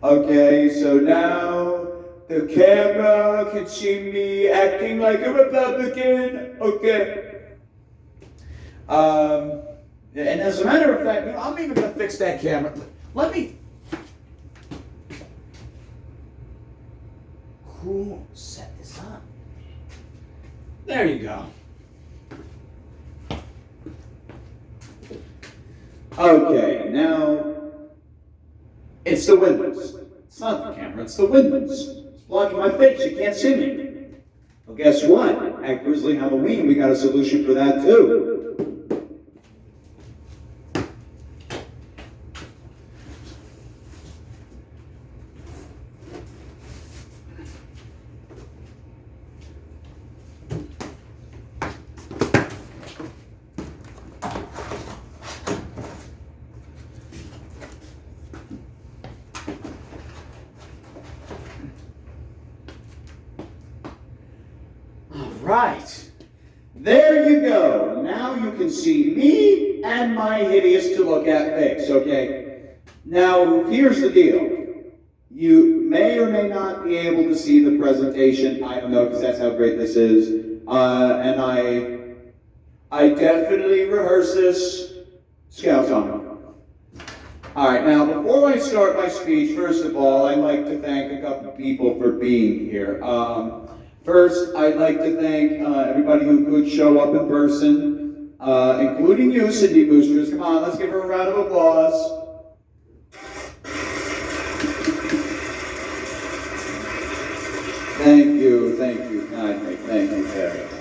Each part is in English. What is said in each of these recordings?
Okay, so now the camera can see me acting like a Republican. Okay. Um, and as a matter of fact, I'm even gonna fix that camera. Let me. Who set this up? There you go. Okay, now it's the windows. It's not the camera, it's the windows. It's blocking my face, you can't see me. Well, guess what? At Grizzly Halloween, we got a solution for that too. Right. There you go. Now you can see me and my hideous to look at face, okay? Now, here's the deal. You may or may not be able to see the presentation. I don't know, because that's how great this is. And I definitely rehearse this. Scouts on. All right, now before I start my speech, first of all, I'd like to thank a couple people for being here. First, I'd like to thank everybody who could show up in person, including you, Cindy Boosters. Come on, let's give her a round of applause. Thank you kindly, thank you very much.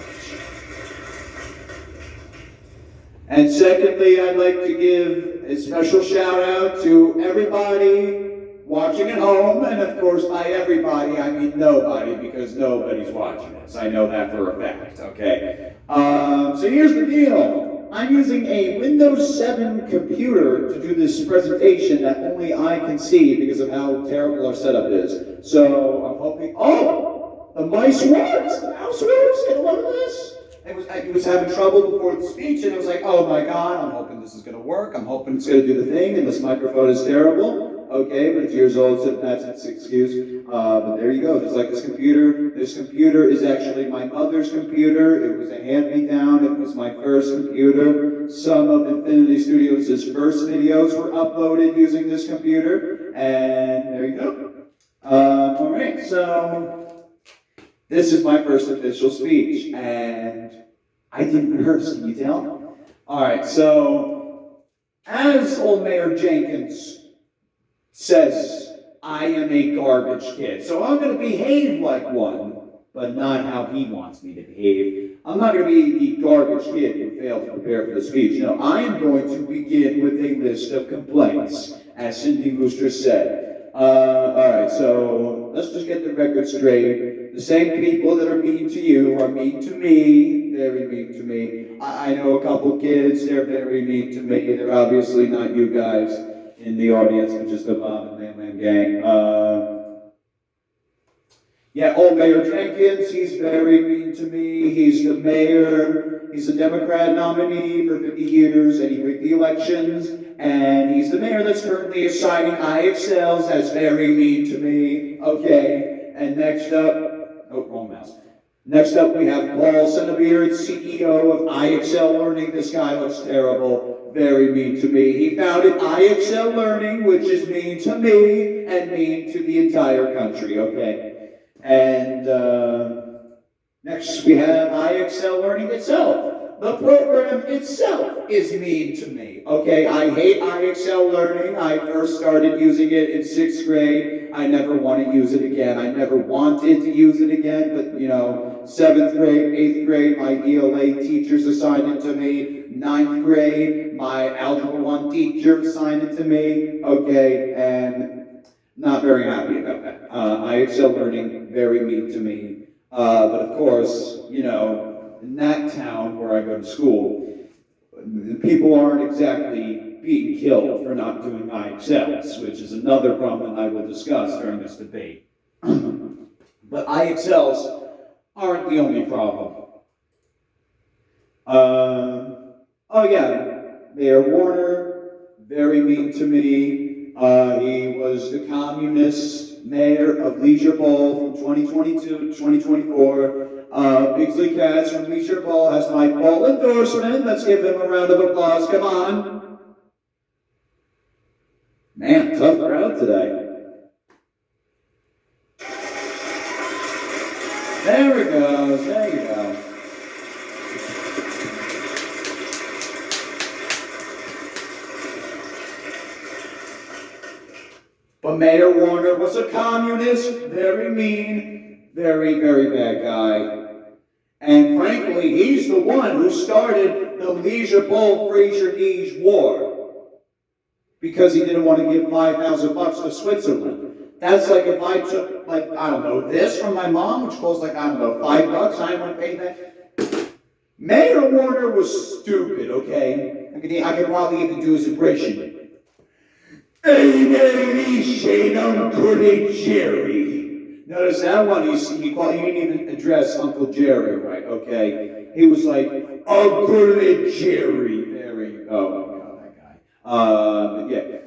And secondly, I'd like to give a special shout out to everybody watching at home, and of course by everybody I mean nobody, because nobody's watching this. I know that for a fact, okay? So here's the deal. I'm using a Windows 7 computer to do this presentation that only I can see because of how terrible our setup is. So I'm hoping, oh, the mice works, the mouse works, get a load of this. I was having trouble before the speech, and I was like, oh my God, I'm hoping this is going to work. I'm hoping it's going to do the thing, and this microphone is terrible. Okay, but it's years old, so that's an excuse. But there you go, just like this computer. This computer is actually my mother's computer. It was a hand-me-down. It was my first computer. Some of Infinity Studios' first videos were uploaded using this computer. And there you go. All right, so this is my first official speech, and I didn't rehearse, can you tell? All right, so as old Mayor Jenkins says, I am a garbage kid. So I'm going to behave like one, but not how he wants me to behave. I'm not going to be the garbage kid who failed to prepare for the speech. No, I am going to begin with a list of complaints, as Cindy Booster said. All right, so let's just get the record straight. The same people that are mean to you are mean to me, very mean to me. I know a couple kids, they're very mean to me. They're obviously not you guys in the audience, but just the Bob and Lamb gang. Yeah, old Mayor Jenkins, he's very mean to me. He's the mayor. He's a Democrat nominee for 50 years, and he rigged the elections. And he's the mayor that's currently assigning IXLs. That's very mean to me. Okay, and next up, oh, wrong mouse. Next up, we have Paul Cinebeard, CEO of IXL Learning. This guy looks terrible, very mean to me. He founded IXL Learning, which is mean to me and mean to the entire country, okay? And next, we have IXL Learning itself. The program itself is mean to me, okay? I hate IXL Learning. I first started using it in 6th grade. I never want to use it again. I never wanted to use it again, but, 7th grade, 8th grade, my ELA teachers assigned it to me. 9th grade, my Algebra 1 teacher assigned it to me, okay? And not very happy about that. IXL Learning, very mean to me. But of course, in that town where I go to school, people aren't exactly being killed for not doing IXLs, which is another problem that I will discuss during this debate. But IXLs aren't the only problem. Oh yeah, Mayor Warner, very mean to me. He was the communist mayor of Leisure Bowl from 2022 to 2024. Grizzly Cats from Leisure Bowl has my full endorsement. Let's give him a round of applause. Come on. Man, tough crowd today. There it goes. There you go. But Mayor Warner was a communist, very mean, very, very bad guy. And frankly, he's the one who started the Leisure Bowl Fraser Niege War. Because he didn't want to give $5,000 to Switzerland. That's like if I took, like, I don't know, this from my mom, which costs like, I don't know, $5, I didn't want to pay that. Mayor Warner was stupid, okay? I could probably even do his impression. Hey, Uncle Jerry. Notice that one, he didn't even address Uncle Jerry, right? Okay. He was like, Uncle Jerry. Oh my God, that guy. Yeah.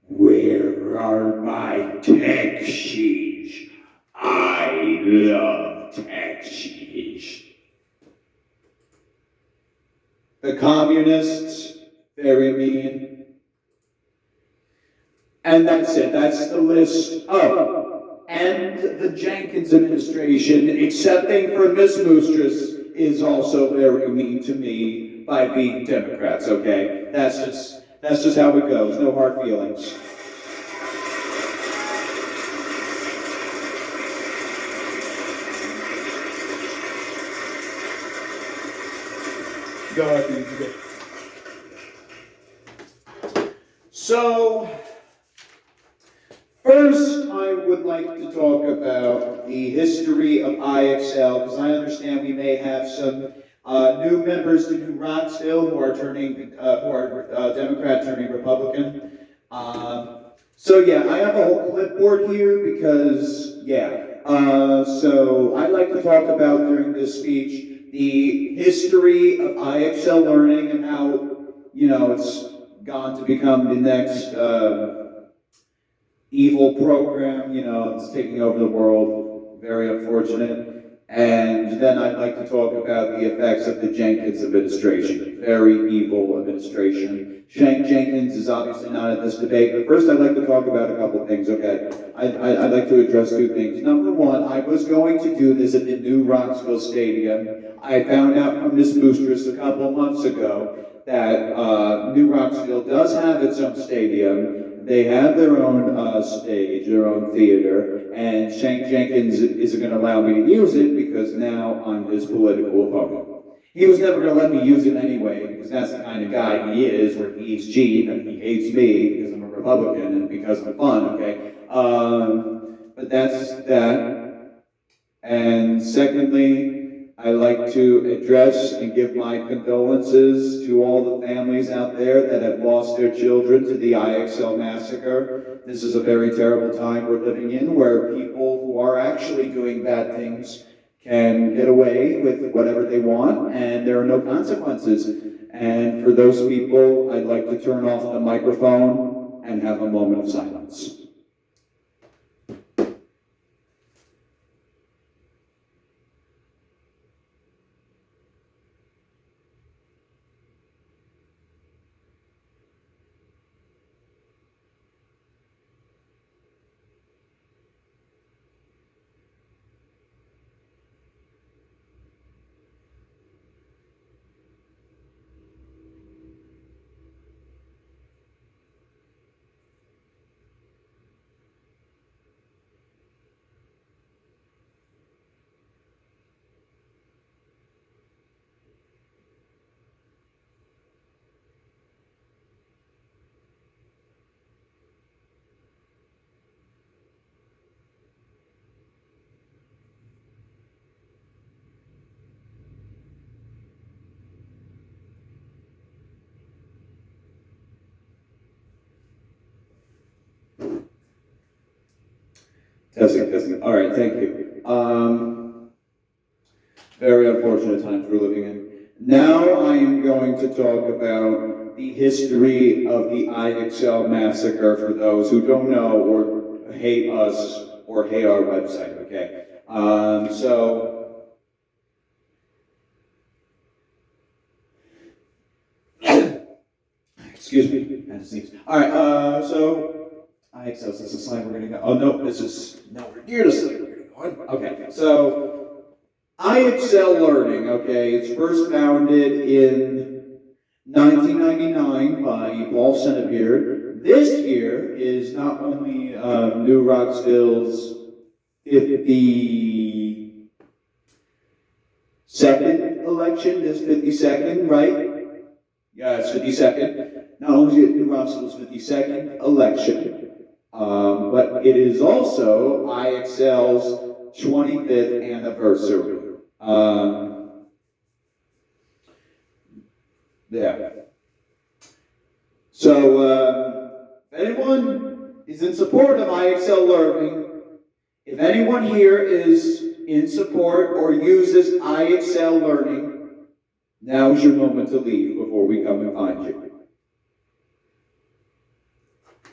Where are my taxis? I love taxis. The communists, very mean. And that's it. That's the list. Oh, and the Jenkins administration, excepting for Miss Moostress, is also very mean to me by being Democrats. Okay, that's just how it goes. No hard feelings. Go ahead. So. First, I would like to talk about the history of IXL, because I understand we may have some new members to New Rocksville who are Democrat turning Republican. So yeah, I have a whole clipboard here because, so I'd like to talk about during this speech the history of IXL learning and how, it's gone to become the next evil program, it's taking over the world, very unfortunate. And then I'd like to talk about the effects of the Jenkins administration, very evil administration. Jenkins is obviously not in this debate, but first I'd like to talk about a couple of things, okay? I'd like to address two things. Number one, I was going to do this at the new Rocksville Stadium. I found out from Ms. Moostress a couple of months ago that New Rocksville does have its own stadium. They have their own stage, their own theater, and Jenkins isn't going to allow me to use it because now I'm his political opponent. He was never going to let me use it anyway because that's the kind of guy he is, where he eats cheap and he hates me because I'm a Republican and because I'm fun, okay? But that's that. And secondly, I'd like to address and give my condolences to all the families out there that have lost their children to the IXL massacre. This is a very terrible time we're living in, where people who are actually doing bad things can get away with whatever they want, and there are no consequences. And for those people, I'd like to turn off the microphone and have a moment of silence. Testing. All right, thank you. Very unfortunate times we're living in. Now I am going to talk about the history of the IXL massacre for those who don't know or hate us or hate our website, okay? Excuse me, I had to sneeze. All right, IXL, is this a slide we're gonna go? Oh no, this is nowhere near the slide we're gonna go on. Okay, so IXL Learning, okay, it's first founded in 1999 by Paul Senebeard. This year is not only New Rocksville's 52nd election, this 52nd, right? Yeah, it's 52nd. Not only is it New Rocksville's 52nd election, but it is also IXL's 25th anniversary. Yeah. So, if anyone is in support of IXL Learning, if anyone here is in support or uses IXL Learning, now is your moment to leave before we come and find you.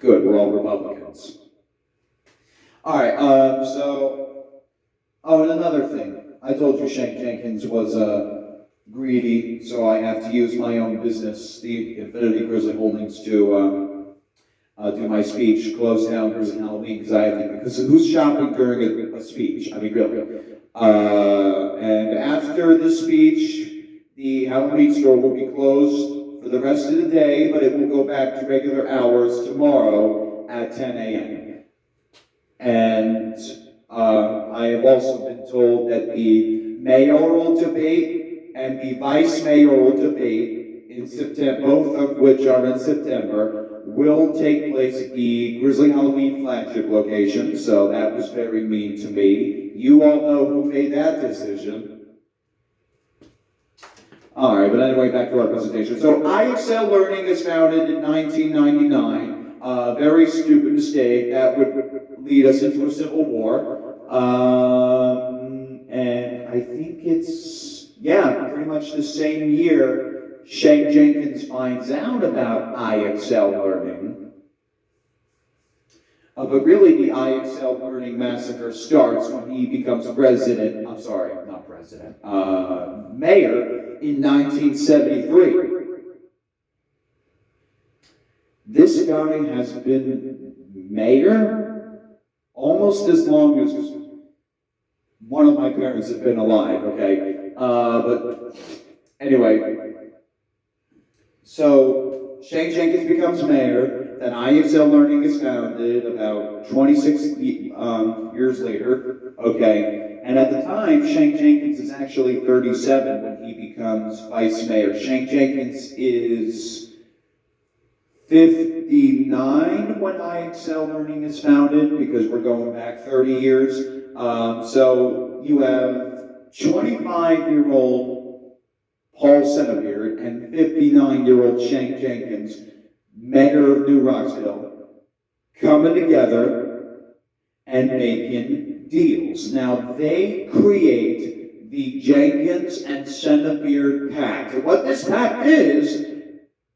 Good, we're all Republicans. All right, and another thing. I told you Shank Jenkins was greedy, so I have to use my own business, the Infinity Grizzly Holdings, to do my speech, close down Grizzly Halloween, because who's shopping during a speech? I mean, really. And after the speech, the Halloween store will be closed for the rest of the day, but it will go back to regular hours tomorrow at 10 a.m. And I have also been told that the mayoral debate and the vice mayoral debate in September, both of which are in September, will take place at the Grizzly Halloween flagship location, so that was very mean to me. You all know who made that decision. All right, but anyway, back to our presentation. So IXL Learning is founded in 1999. Very stupid mistake. That would lead us into a civil war. And I think it's, pretty much the same year Shank Jenkins finds out about IXL Learning. But really the IXL Learning massacre starts when he becomes mayor in 1973. This guy has been mayor almost as long as one of my parents have been alive, okay? But anyway, so Shank Jenkins becomes mayor, then IXL Learning is founded about 26 years later, okay? And at the time, Shank Jenkins is actually 37 when he becomes vice mayor. Shank Jenkins is 59 when IXL Learning is founded, because we're going back 30 years. So you have 25-year-old Paul Senebeard and 59-year-old Shank Jenkins, mayor of New Rocksville, coming together and making deals. Now, they create the Jenkins and Senebeard Pact. And what this pact is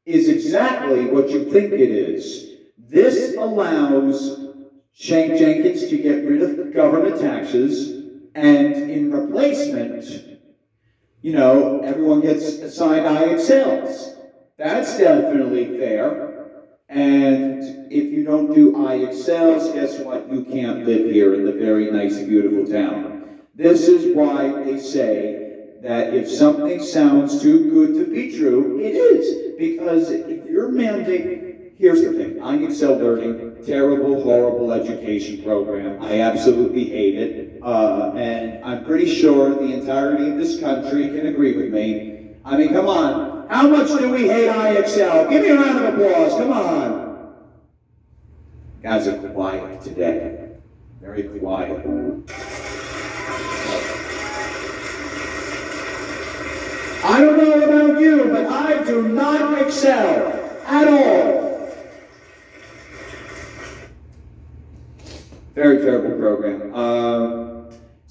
exactly what you think it is. This allows Shank Jenkins to get rid of government taxes, and in replacement, everyone gets assigned IXLs. That's definitely fair. And if you don't do IXLs, guess what? You can't live here in the very nice, beautiful town. This is why they say that if something sounds too good to be true, it is. Because if you're mandating, here's the thing, IXL Learning, terrible, horrible education program. I absolutely hate it. And I'm pretty sure the entirety of this country can agree with me. I mean, come on. How much do we hate IXL? Give me a round of applause. Come on. Guys are quiet today. Very quiet. I don't know about you, but I do not excel at all. Very terrible program.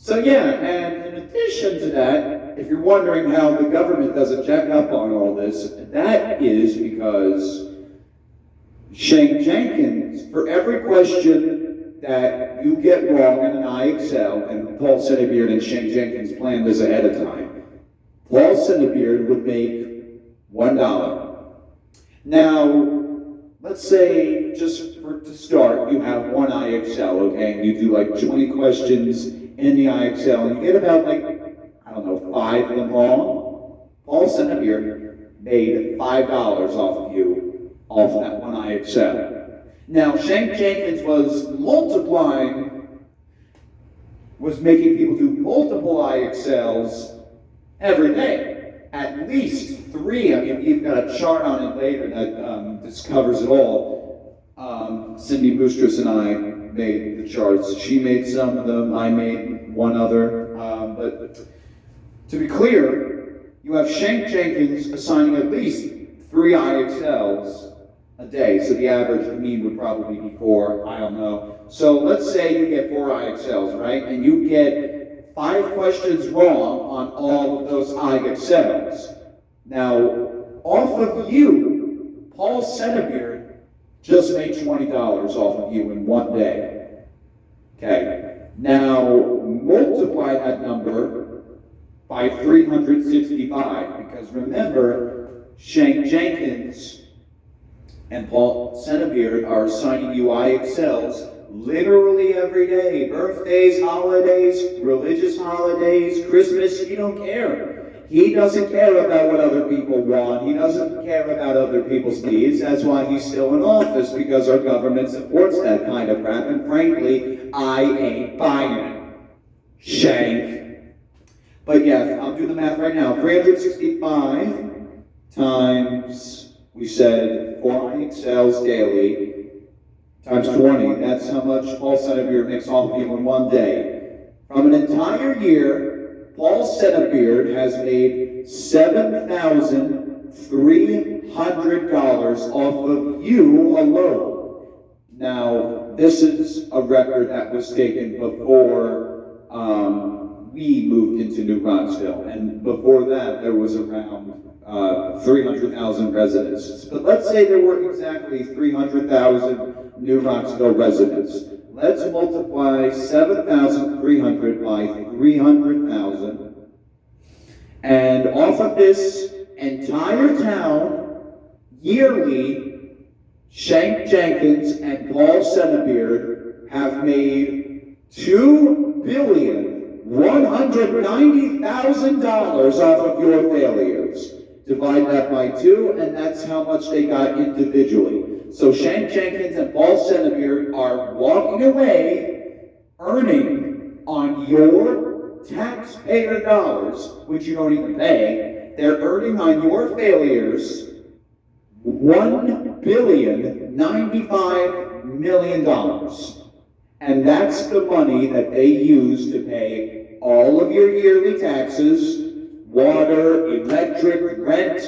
And in addition to that, if you're wondering how the government doesn't check up on all this, that is because Shank Jenkins, for every question that you get wrong in an IXL, and Paul Sideview and Shank Jenkins planned this ahead of time, Paul Sideview would make $1. Now, let's say, just to start, you have one IXL, okay, and you do like 20 questions in the IXL, and you get about like, I don't know, 5 of them wrong. Paul Sideview made $5 off of you, off of that one IXL. Now, Shank Jenkins was making people do multiple IXLs every day, at least 3. I mean, you've got a chart on it later that this covers it all. Cindy Boostris and I made the charts. She made some of them, I made one other. But to be clear, you have Shank Jenkins assigning at least 3 IXLs a day. So the average, the mean would probably be 4, I don't know. So let's say you get 4 IXLs, right? And you get 5 questions wrong on all of those IXLs. Now, off of you, Paul Sideview just made $20 off of you in one day. Okay. Now, multiply that number by 365, because remember, Shank Jenkins and Paul Sideview are assigning you IXLs literally every day. Birthdays, holidays, religious holidays, Christmas, you don't care. He doesn't care about what other people want. He doesn't care about other people's needs. That's why he's still in office, because our government supports that kind of crap. And frankly, I ain't buying it. Shank. But yeah, I'll do the math right now. 365 times, we said, 4 IXLs daily, times 20. That's how much Paul Sideview makes off of you in one day. From an entire year, Paul Sideview has made $7,300 off of you alone. Now, this is a record that was taken before we moved into New Rocksville, and before that there was around 300,000 residents. But let's say there were exactly 300,000 New Rocksville residents. Let's multiply 7,300 by 300,000. And off of this entire town, yearly, Shank Jenkins and Paul Sideview have made $2,190,000 off of your failures. Divide that by 2, and that's how much they got individually. So Shank Jenkins and Paul Sideview are walking away, earning on your taxpayer dollars, which you don't even pay. They're earning on your failures $1,095,000,000. And that's the money that they use to pay all of your yearly taxes, water, electric, rent,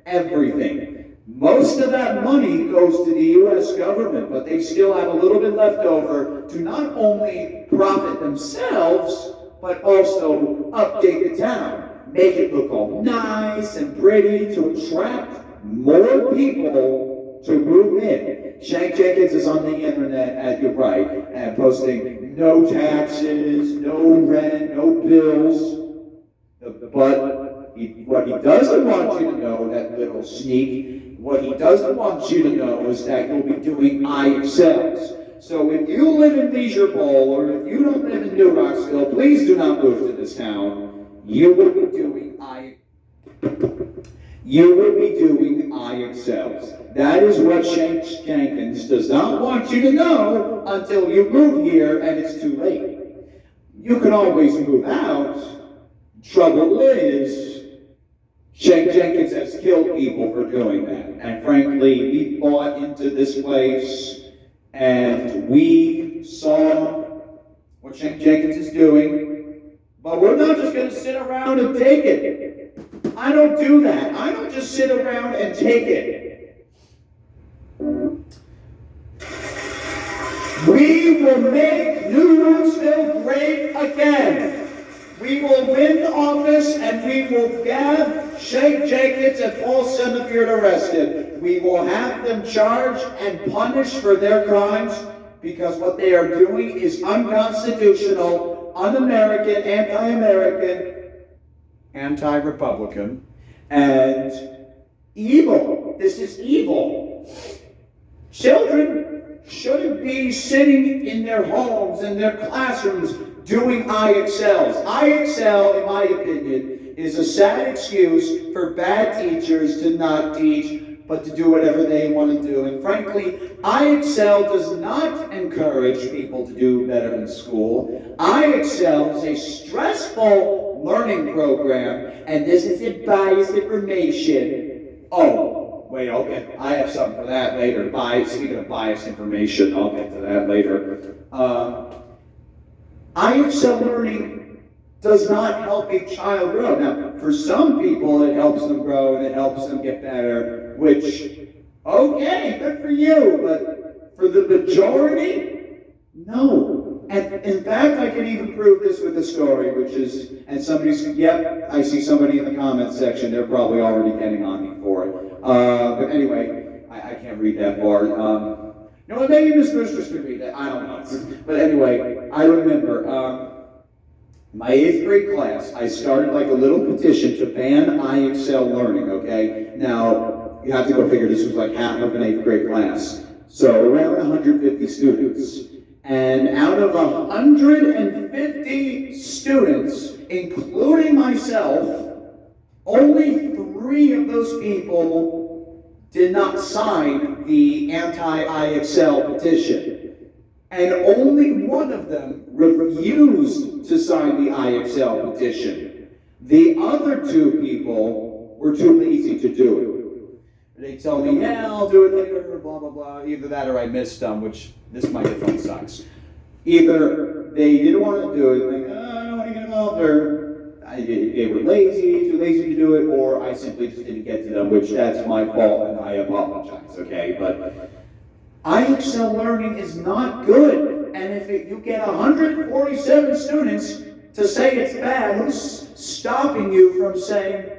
everything. Most of that money goes to the U.S. government, but they still have a little bit left over to not only profit themselves, but also update the town, make it look all nice and pretty to attract more people to move in. Shank Jenkins is on the internet at your right and posting no taxes, no rent, no bills. But what he doesn't want you to know, that little sneak, what he doesn't want you to know is that you'll be doing IXLs. So if you live in Leisure Bowl, or if you don't live in New Rocksville, please do not move to this town. You will be doing IXLs. That is what Shank Jenkins does not want you to know until you move here and it's too late. You can always move out. Trouble is, Shank Jenkins has killed people for doing that. And frankly, we bought into this place and we saw what Shank Jenkins is doing, but we're not just going to sit around and take it. I don't do that. I don't just sit around and take it. We will make New Rocksville great again. We will win office and we will have Shake Jenkins and Paul Sideview arrested. We will have them charged and punished for their crimes because what they are doing is unconstitutional, un-American, anti-American, anti-Republican, and evil. This is evil. Children shouldn't be sitting in their homes, in their classrooms, doing IXLs. IXL, in my opinion, is a sad excuse for bad teachers to not teach, but to do whatever they want to do. And frankly, IXL does not encourage people to do better in school. IXL is a stressful learning program, and this isn't biased information. Oh, wait, okay, I have something for that later. Speaking of biased information, I'll get to that later. IXL learning does not help a child grow. Now, for some people, it helps them grow and it helps them get better, which, okay, good for you, but for the majority, no. And in fact, I can even prove this with a story, which is, and somebody's, yep, I see somebody in the comments section, they're probably already getting on me for it. But anyway, I can't read that far. No, maybe Miss Mistress could read that, I don't know. But anyway, I remember, my 8th grade class, I started like a little petition to ban IXL learning, okay? Now, you have to go figure this was like half of an 8th grade class. So around 150 students. And out of 150 students, including myself, only 3 of those people did not sign the anti-IXL petition. And only one of them refused to sign the IXL petition. The other 2 people were too lazy to do it. They told me, yeah, I'll do it later, blah, blah, blah. Either that or I missed them, which this microphone sucks. Either they didn't want to do it, like, I don't want to get involved, or they were lazy, too lazy to do it, or I simply just didn't get to them, which that's my fault, and I apologize, okay? But IXL learning is not good, and if you get 147 students to say it's bad, who's stopping you from saying,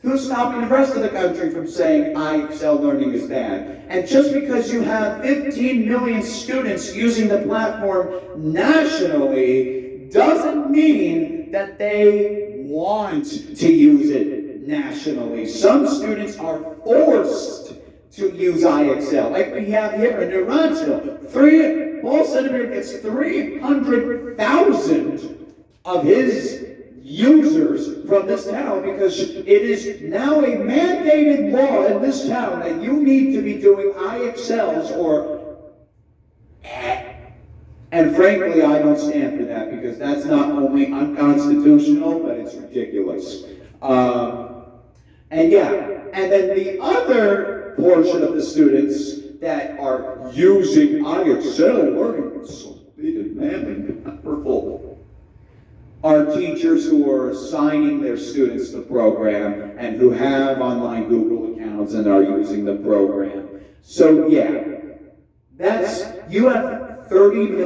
who's stopping the rest of the country from saying IXL learning is bad? And just because you have 15 million students using the platform nationally doesn't mean that they want to use it nationally. Some students are forced to use IXL, like we have here in Rocksville. Paul Sideview gets 300,000 of his users from this town because it is now a mandated law in this town that you need to be doing IXLs or and frankly, I don't stand for that because that's not only unconstitutional, but it's ridiculous. And then the other portion of the students that are using IXL learning, it's so big and manly and powerful, are teachers who are assigning their students the program and who have online Google accounts and are using the program. So you have 15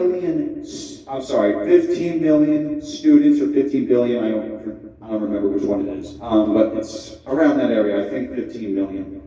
million students, or 15 billion, I don't remember which one it is, but it's around that area, I think 15 million.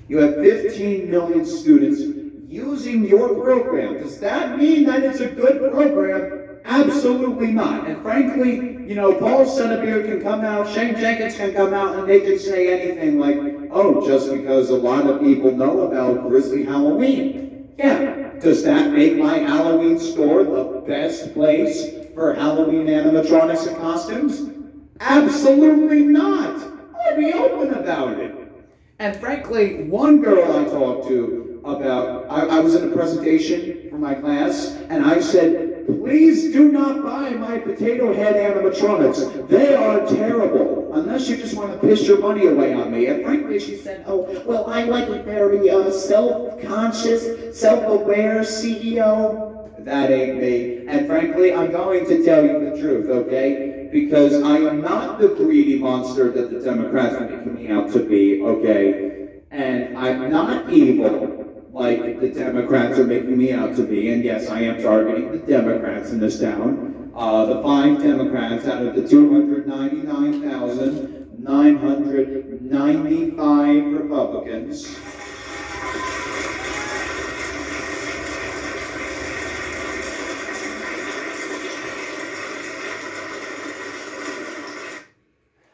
You have 15 million students using your program. Does that mean that it's a good program? Absolutely not. And frankly, Paul Sideview can come out, Shane Jenkins can come out, and they can say anything like, oh, just because a lot of people know about Grizzly Halloween. Yeah. Does that make my Halloween store the best place for Halloween animatronics and costumes? Absolutely not. I'd be open about it. And frankly, one girl I talked to about, I was in a presentation for my class, and I said, please do not buy my potato head animatronics. They are terrible, unless you just want to piss your money away on me. And frankly, she said, oh, well, I like a very self-conscious, self-aware CEO. That ain't me. And frankly, I'm going to tell you the truth, okay? Because I am not the greedy monster that the Democrats are making me out to be, okay? And I'm not evil like the Democrats are making me out to be. And yes, I am targeting the Democrats in this town. The 5 Democrats out of the 299,995 Republicans.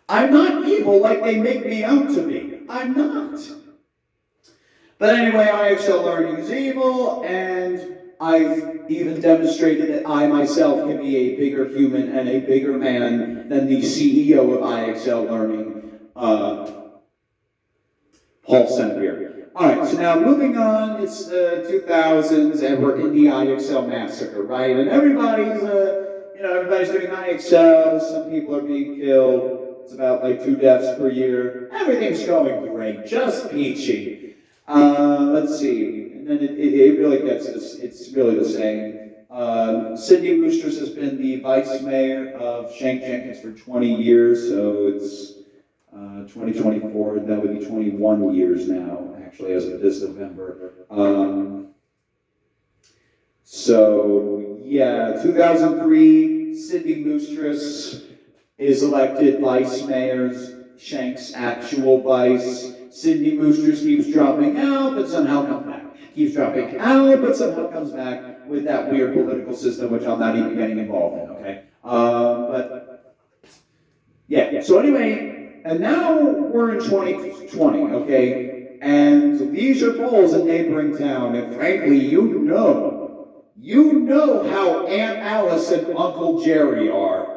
I'm not evil like they make me out to be. I'm not. But anyway, IXL Learning is evil, and I've even demonstrated that I myself can be a bigger human and a bigger man than the CEO of IXL Learning, Paul Sideview. Alright, so now moving on, it's the 2000s, and we're in the IXL massacre, right? And everybody's doing IXL, some people are being killed. It's about like 2 deaths per year. Everything's going great, just peachy. Let's see, and then it really gets this, it's really the same. Sidney Roosters has been the vice mayor of Shank Jenkins for 20 years, so it's 2024, that would be 21 years now, actually, as of this November. So, yeah, 2003, Sidney Roosters is elected vice mayor, Shank's actual vice. Sidney Roosters keeps dropping out, but somehow comes back. Keeps dropping out, but somehow comes back with that weird political system, which I'm not even getting involved in, okay? But, yeah, so anyway, and now we're in 2020, okay? And these are polls in neighboring town, and frankly, you know how Aunt Alice and Uncle Jerry are.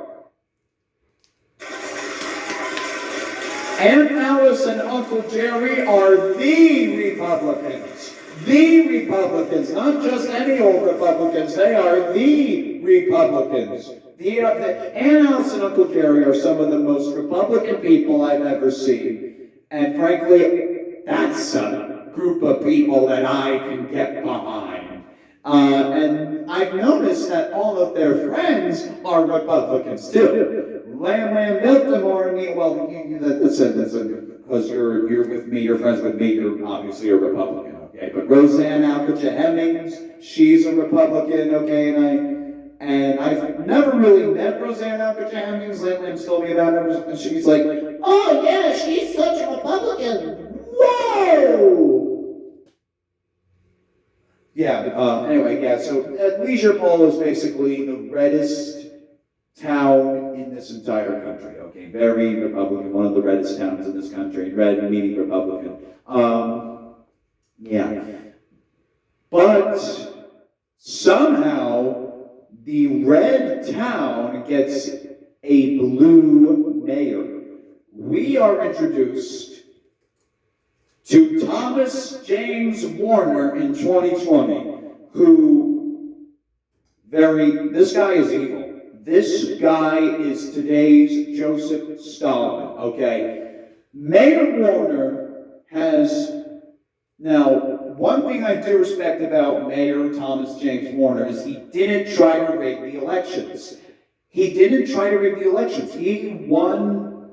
Aunt Alice and Uncle Jerry are the Republicans. The Republicans, not just any old Republicans, they are the Republicans. Aunt Alice and Uncle Jerry are some of the most Republican people I've ever seen. And frankly, that's a group of people that I can get behind. And I've noticed that all of their friends are Republicans too. Lamb Biltmore, well, that's because you're with me, you're friends with me, you're obviously a Republican, okay? But Roseanne Alcacha Hemmings, she's a Republican, okay? And I've never really met Roseanne Alcacha Hemmings. Lam's told me about her, and she's like, oh yeah, she's such a Republican. Whoa! Yeah, anyway, yeah, so Leisure Pole is basically the reddest town in this entire country, okay? Very Republican, one of the reddest towns in this country, red meaning Republican. Yeah. But somehow the red town gets a blue mayor. We are introduced to Thomas James Warner in 2020, this guy is evil. This guy is today's Joseph Stalin, okay? Mayor Warner has, now, one thing I do respect about Mayor Thomas James Warner is he didn't try to rig the elections. He didn't try to rig the elections. He won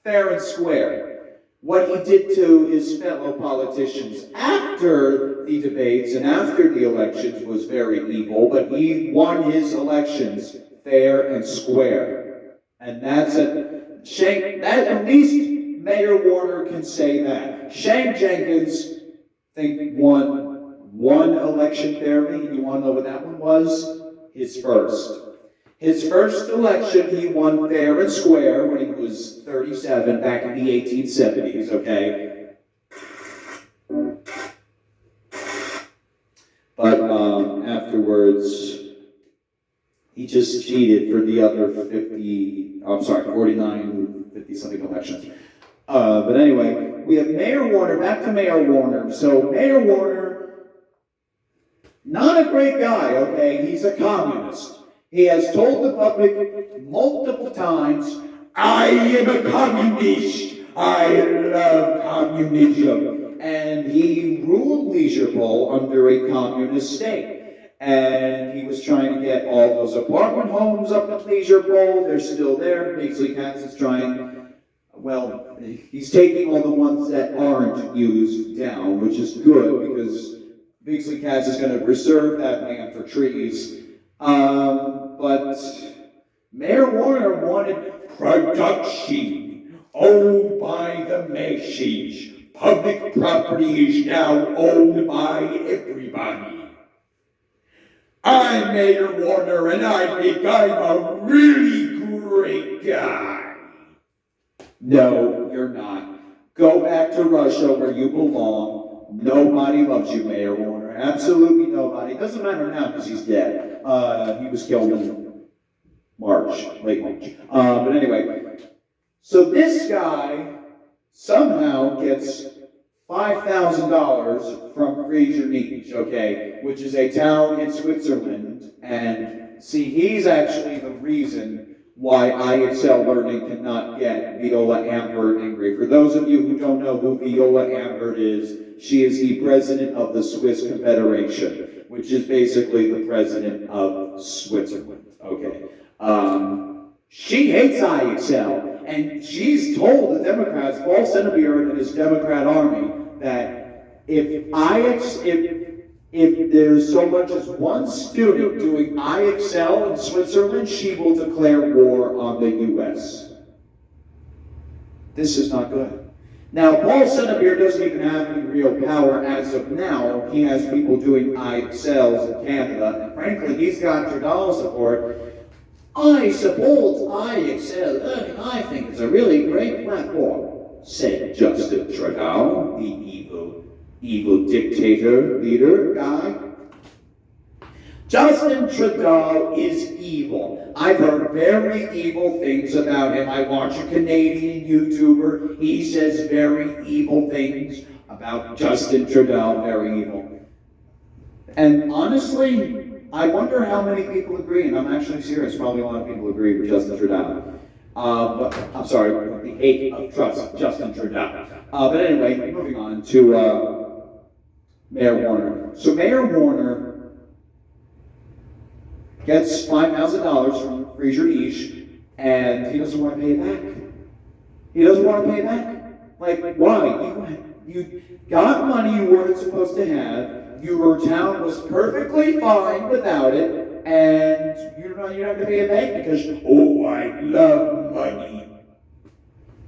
fair and square. What he did to his fellow politicians after the debates and after the elections was very evil, but he won his elections fair and square. And that's at least Mayor Warner can say that. Shank Jenkins, I think, won one election fairly. You want to know what that one was? His first. His first election, he won fair and square when he was 37 back in the 1870s, okay? But afterwards, he just cheated for the other 49, 50-something elections. But anyway, we have Mayor Warner, back to Mayor Warner. So Mayor Warner, not a great guy, okay? He's a communist. He has told the public multiple times, I am a communist. I love communism. And he ruled Leisure Pole under a communist state. And he was trying to get all those apartment homes up at Leisure Pole. They're still there. Grizzly is trying, well, he's taking all the ones that aren't used down, which is good because Grizzly is going to reserve that land for trees. But Mayor Warner wanted production owned by the masses. Public property is now owned by everybody. I'm Mayor Warner, and I think I'm a really great guy. No, you're not. Go back to Russia where you belong. Nobody loves you, Mayor Warner. Absolutely nobody. Doesn't matter now because he's dead. He was killed in March, late March. But anyway, so this guy somehow gets $5,000 from Fraser Niche, okay, which is a town in Switzerland. And see, he's actually the reason why IXL Learning cannot get Viola Amherd angry. For those of you who don't know who Viola Amherd is, she is the president of the Swiss Confederation, which is basically the president of Switzerland, okay. She hates IXL, and she's told the Democrats, Paul Sideview and his Democrat army, that if there's so much as one student doing IXL in Switzerland, she will declare war on the U.S. This is not good. Now, Paul Sideview doesn't even have any real power as of now. He has people doing IXLs in Canada, and frankly, he's got Trudeau's support. I support IXL Learning. I think it's a really great platform, said Justin Trudeau, the evil dictator leader guy. Justin Trudeau is evil. I've heard very evil things about him. I watch a Canadian YouTuber. He says very evil things about Justin Trudeau, very evil. And honestly, I wonder how many people agree, and I'm actually serious, probably a lot of people agree with Justin Trudeau. But I'm sorry, the hate of Justin Trudeau. But anyway, moving on to Mayor Warner. So Mayor Warner gets $5,000 from Fraser Niche, and he doesn't want to pay it back. He doesn't want to pay it back. Like, why? You got money you weren't supposed to have. Your town was perfectly fine without it, and you're not going to pay it back because, oh, I love money.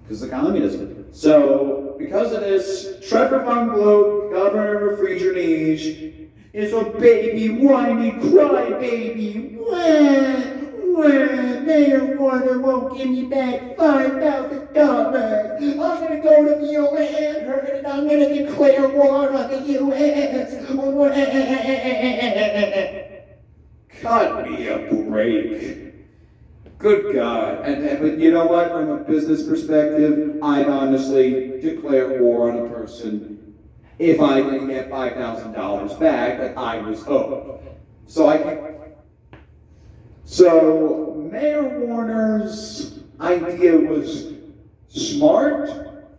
Because the communism. So, because of this, Trevor Von Gloat, governor of Fraser Niche, is a baby, whiny crybaby. When Mayor Warner won't give me back $5,000, I'm going to go to Viola Amherd and I'm going to declare war on the U.S. Cut me a break. Good God. But you know what? From a business perspective, I'd honestly declare war on a person if I can get $5,000 back that I was owed. So Mayor Warner's idea was smart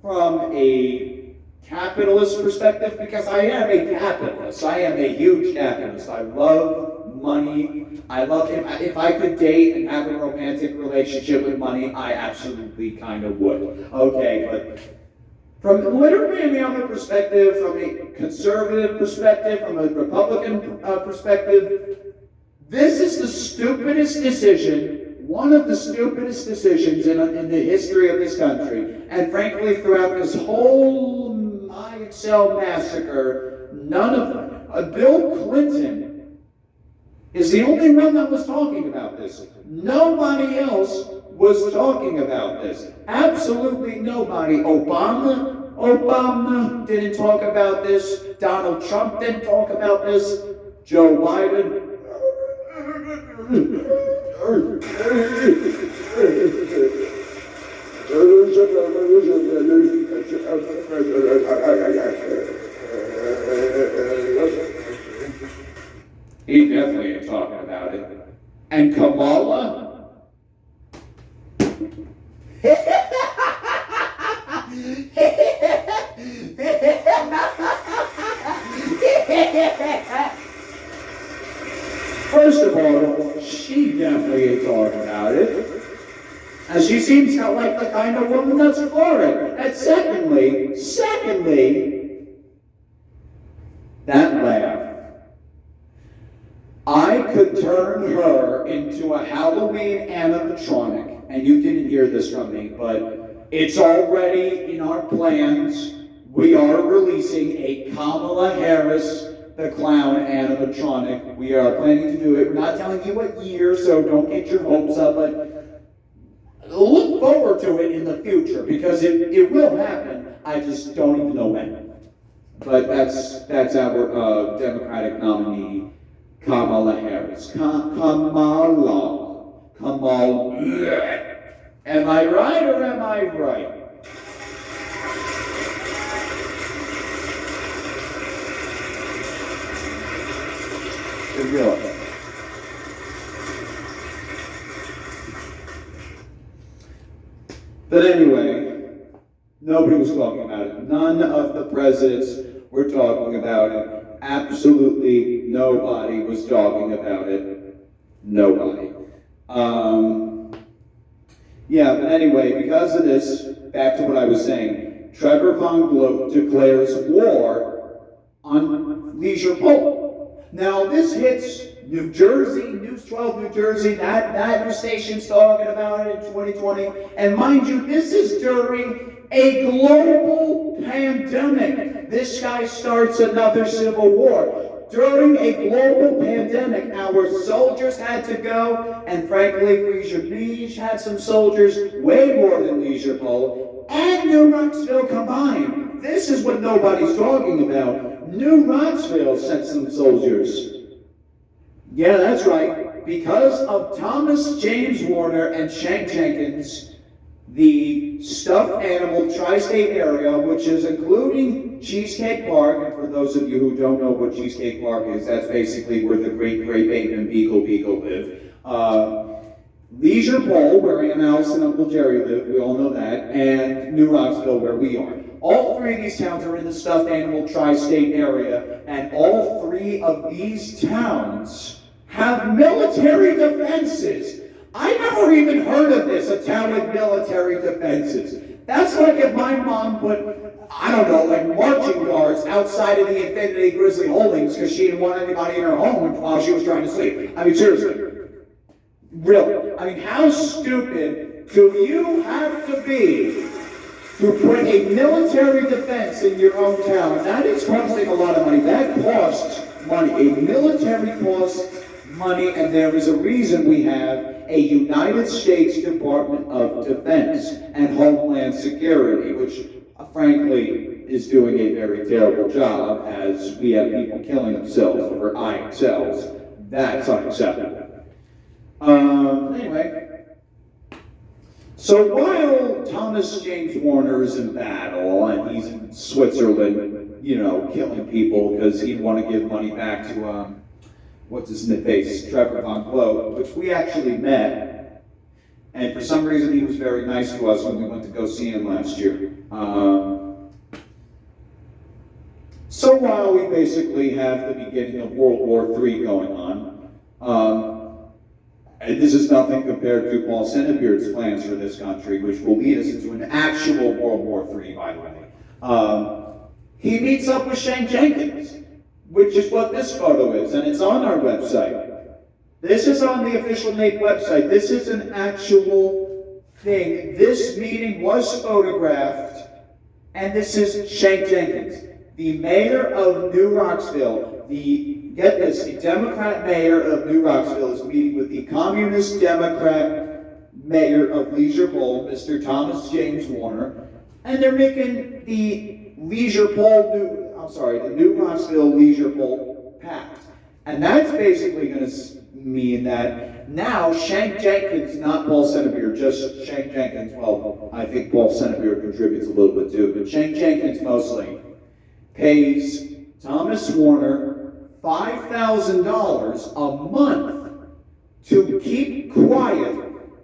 from a capitalist perspective, because I am a capitalist. I am a huge capitalist. I love money. I love if I could date and have a romantic relationship with money, I absolutely kind of would. Okay, but from literally any other perspective, from a conservative perspective, from a Republican perspective, this is the stupidest decision, one of the stupidest decisions in the history of this country. And frankly, throughout this whole IXL massacre, none of them. Bill Clinton is the only one that was talking about this. Nobody else was talking about this. Absolutely nobody. Obama didn't talk about this. Donald Trump didn't talk about this. Joe Biden. He definitely ain't talking about it. And Kamala? First of all, she definitely ain't talking about it. And she seems like the kind of woman that's for it. And secondly, that laugh. I could turn her into a Halloween animatronic, and you didn't hear this from me, but it's already in our plans. We are releasing a Kamala Harris the Clown animatronic. We are planning to do it. We're not telling you what year, so don't get your hopes up, but look forward to it in the future, because it will happen. I just don't even know when. But that's our Democratic nominee, Kamala Harris. Kamala. Am I right or am I right? Really. But anyway, nobody was talking about it. None of the presidents were talking about it. Absolutely nobody was talking about it. Nobody. Yeah, but anyway, because of this, back to what I was saying, Trevor Von Gloat declares war on Leisure Pole. Now, this hits New Jersey, News 12 New Jersey, that news station's talking about it in 2020. And mind you, this is during a global pandemic. This guy starts another civil war. During a global pandemic, our soldiers had to go, and frankly, Leisure Beach had some soldiers, way more than Leisure Pole, and New Rocksville combined. This is what nobody's talking about. New Rocksville sent some soldiers. Yeah, that's right. Because of Thomas James Warner and Shank Jenkins, the stuffed animal tri-state area, which is including Cheesecake Park, and for those of you who don't know what Cheesecake Park is, that's basically where the great ape and Beagle live. Leisure Pole, where Aunt Alice and Uncle Jerry live, we all know that, and New Rocksville, where we are. All three of these towns are in the stuffed animal tri-state area, and all three of these towns have military defenses. I never even heard of this, a town with military defenses. That's like if my mom put, I don't know, like marching guards outside of the Infinity Grizzly Holdings because she didn't want anybody in her home while she was trying to sleep. I mean, seriously. Really. I mean, how stupid do you have to be to put a military defense in your own town? That is costing a lot of money. That costs money. A military costs money, and there is a reason we have a United States Department of Defense and Homeland Security, which frankly is doing a very terrible job, as we have people killing themselves over IXLs. That's unacceptable. Anyway, so while Thomas James Warner is in battle and he's in Switzerland, you know, killing people because he didn't want to give money back to, what's his face, Trevor Von Gloat, which we actually met, and for some reason he was very nice to us when we went to go see him last year. So while we basically have the beginning of World War III going on, and this is nothing compared to Paul Senebeard's plans for this country, which will lead us into an actual World War III, by the way. He meets up with Shank Jenkins, which is what this photo is, and it's on our website. This is on the official NAPE website. This is an actual thing. This meeting was photographed, and this is Shank Jenkins, the mayor of New Rocksville. Get this, the Democrat mayor of New Rocksville is meeting with the Communist Democrat mayor of Leisure Pole, Mr. Thomas James Warner, and they're making the New Rocksville Leisure Pole Pact. And that's basically going to mean that now Shank Jenkins, not Paul Senebeard, just Shank Jenkins, well, I think Paul Senebeard contributes a little bit too, but Shank Jenkins mostly pays Thomas Warner $5,000 a month to keep quiet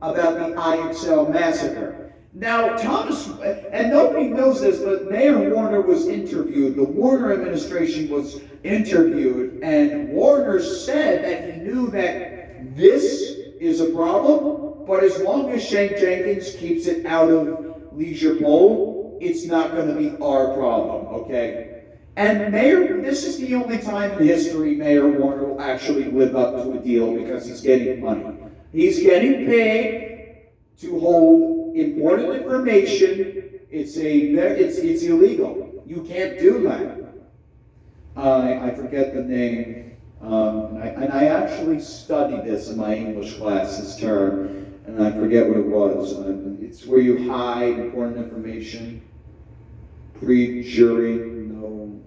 about the IXL massacre. Now, Thomas, and nobody knows this, but Mayor Warner was interviewed. The Warner administration was interviewed, and Warner said that he knew that this is a problem, but as long as Shank Jenkins keeps it out of Leisure Pole, it's not going to be our problem, okay? And this is the only time in history Mayor Warner will actually live up to a deal because he's getting money. He's getting paid to hold important information. It's illegal. You can't do that. I forget the name, and I actually studied this in my English class this term, and I forget what it was. It's where you hide important information. Pre-jury, no,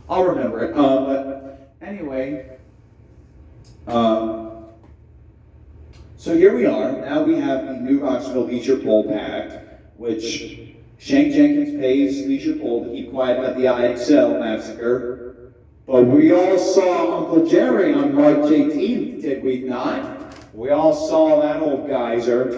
I'll remember it. But anyway, so here we are. Now we have the new Rocksville Leisure Poll Pact, which Shank Jenkins pays Leisure Poll to keep quiet about the IXL massacre. But we all saw Uncle Jerry on March 18th, did we not? We all saw that old geyser.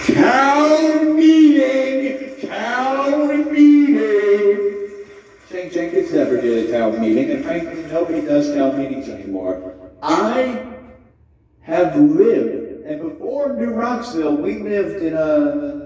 Town meeting! Town meeting! Shank Jenkins never did a town meeting, and frankly, nobody does town meetings anymore. I have lived, and before New Rocksville, we lived in an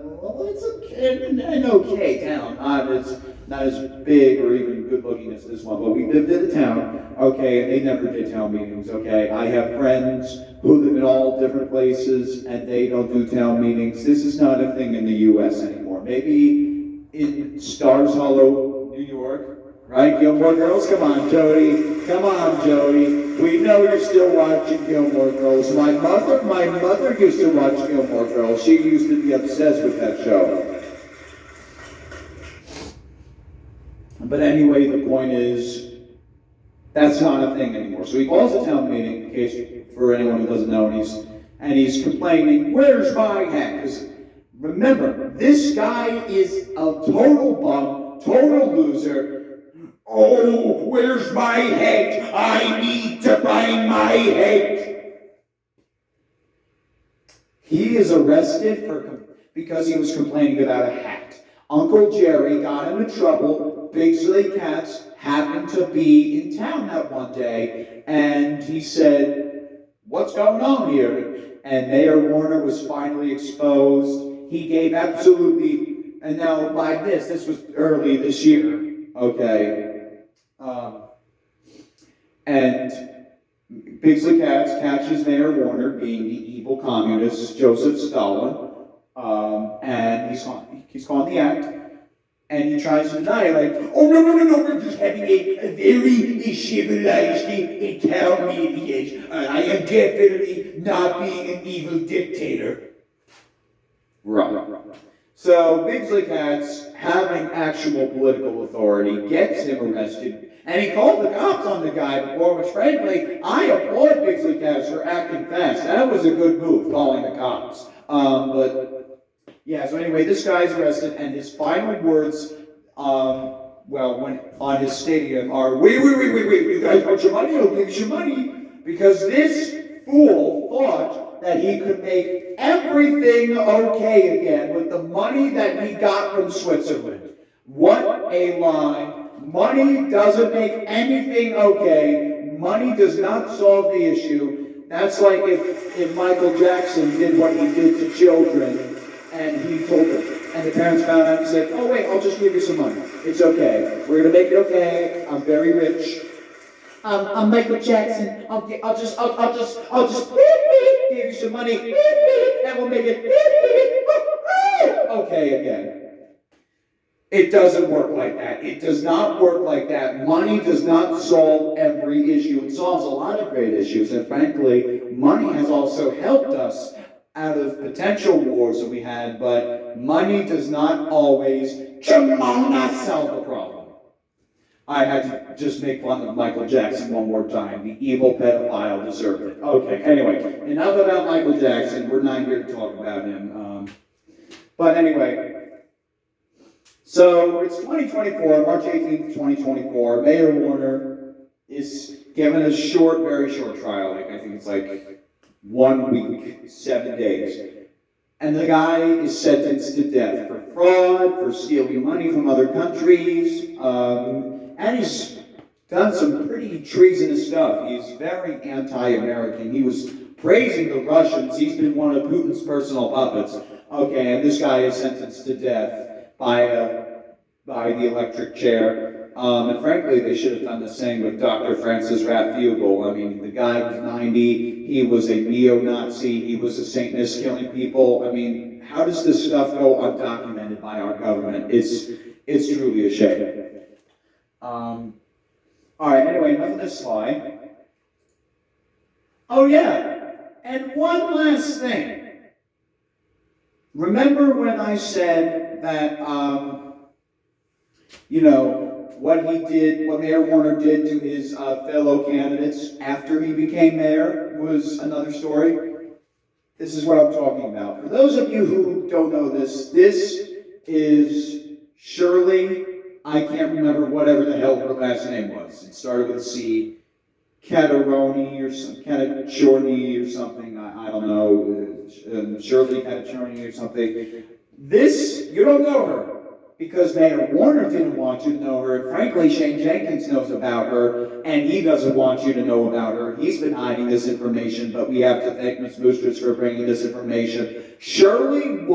okay town. It's not as big or even good looking as this one, but we lived in a town, okay, and they never did town meetings, okay. I have friends who live in all different places, and they don't do town meetings. This is not a thing in the U.S. anymore. Maybe in Stars Hollow, New York, right? Gilmore Girls? Come on, Jody. Come on, Jody. We know you're still watching Gilmore Girls. My mother used to watch Gilmore Girls. She used to be obsessed with that show. But anyway, the point is, that's not a thing anymore. So he calls a town meeting, in case for anyone who doesn't know, and he's complaining, "Where's my hat?" Because remember, this guy is a total bum, total loser. "Oh, where's my hat? I need to find my hat." He is arrested because he was complaining about a hat. Uncle Jerry got him in trouble. Grizzly Cats happened to be in town that one day, and he said, "What's going on here?" And Mayor Warner was finally exposed. He gave absolutely, and now by this was early this year, okay, and Grizzly Cats catches Mayor Warner being the evil communist Joseph Stalin, and he's caught in the act. And he tries to deny it, like, "Oh, no, we're just having a very civilized town meeting. I am definitely not being an evil dictator." Right. So, Grizzly Cats, having actual political authority, gets him arrested, and he called the cops on the guy before, which frankly, I applaud Grizzly Cats for acting fast. That was a good move, calling the cops. Yeah, so anyway, this guy's arrested, and his final words, when on his stadium are, wait, you guys want your money? I'll give you your money. Because this fool thought that he could make everything okay again with the money that he got from Switzerland. What a lie. Money doesn't make anything okay. Money does not solve the issue. That's like if Michael Jackson did what he did to children, and he told them, and the parents found out and said, "Oh wait, I'll just give you some money. It's okay. We're gonna make it okay. I'm very rich. I'm Michael Jackson. I'll just give you some money, and we'll make it okay again." It doesn't work like that. It does not work like that. Money does not solve every issue. It solves a lot of great issues, and frankly, money has also helped us out of potential wars that we had, but money does not always solve the problem. I had to just make fun of Michael Jackson one more time. The evil pedophile deserved it. Okay, anyway, enough about Michael Jackson. We're not here to talk about him. But anyway, so it's 2024, March 18th, 2024. Mayor Warner is given a very short trial. I think it's like 1 week, 7 days. And the guy is sentenced to death for fraud, for stealing money from other countries, and he's done some pretty treasonous stuff. He's very anti-American. He was praising the Russians. He's been one of Putin's personal puppets. Okay, and this guy is sentenced to death by by the electric chair. And frankly, they should have done the same with Dr. Francis Rathfugle. I mean, the guy was 90, he was a neo-Nazi, he was a Satanist killing people. I mean, how does this stuff go undocumented by our government? It's truly a shame. All right, anyway, enough of this slide. Oh yeah, and one last thing. Remember when I said that, what Mayor Warner did to his fellow candidates after he became mayor was another story? This is what I'm talking about. For those of you who don't know this is Shirley, I can't remember whatever the hell her last name was. It started with a C. Cataroni or Catachorni or something, I don't know, Shirley Catachorni or something. This, you don't know her, because Mayor Warner didn't want you to know her, and frankly, Shane Jenkins knows about her, and he doesn't want you to know about her. He's been hiding this information, but we have to thank Ms. Moosters for bringing this information. Shirley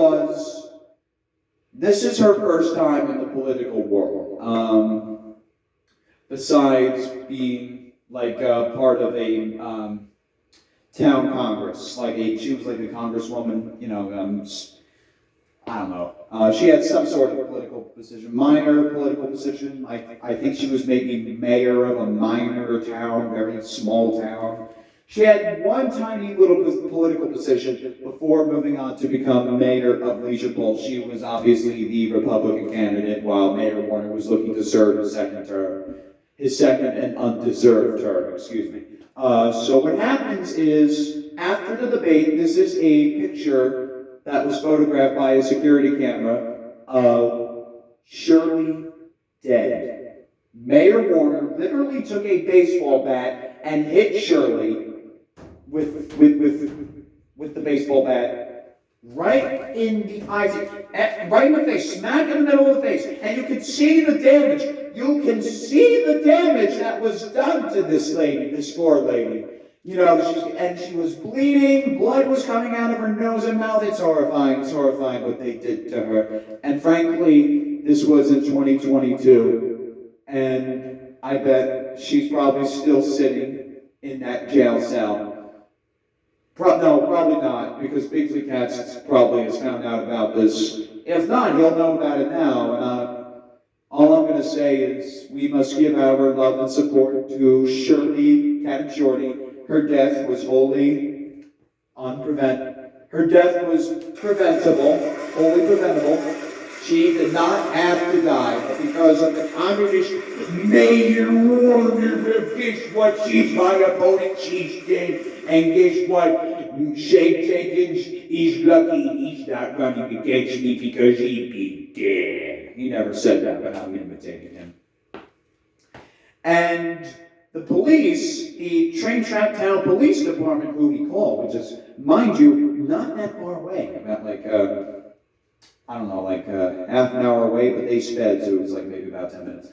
this is her first time in the political world, besides being like part of a town congress, she was like a congresswoman, I don't know. She had some sort of political position, minor political position. I think she was maybe mayor of a minor town, very small town. She had one tiny little political position before moving on to become mayor of Leisure Bowl. She was obviously the Republican candidate, while Mayor Warner was looking to serve his second term. His second and undeserved term, excuse me. So what happens is, after the debate, this is a picture that was photographed by a security camera of Shirley dead. Mayor Warner literally took a baseball bat and hit Shirley with the baseball bat right in the eyes, right in the face, smack in the middle of the face, and you can see the damage. You can see the damage that was done to this lady, this poor lady. And she was bleeding, blood was coming out of her nose and mouth. It's horrifying what they did to her. And frankly, this was in 2022, and I bet she's probably still sitting in that jail cell. No, probably not, because Grizzly Cats probably has found out about this. If not, he'll know about it now. And all I'm going to say is we must give our love and support to Shirley Catachorni. Her death was wholly Her death was wholly preventable. She did not have to die, but because of the communist Mayor Warner, guess what? She's my opponent, she's dead. And guess what? Shane Jenkins is lucky he's not running against me because he'd be dead. He never said that, but I'm imitating him. And the police, the Train Track Town Police Department, who he called, which is, mind you, not that far away, about half an hour away, but they sped, so it was maybe about 10 minutes.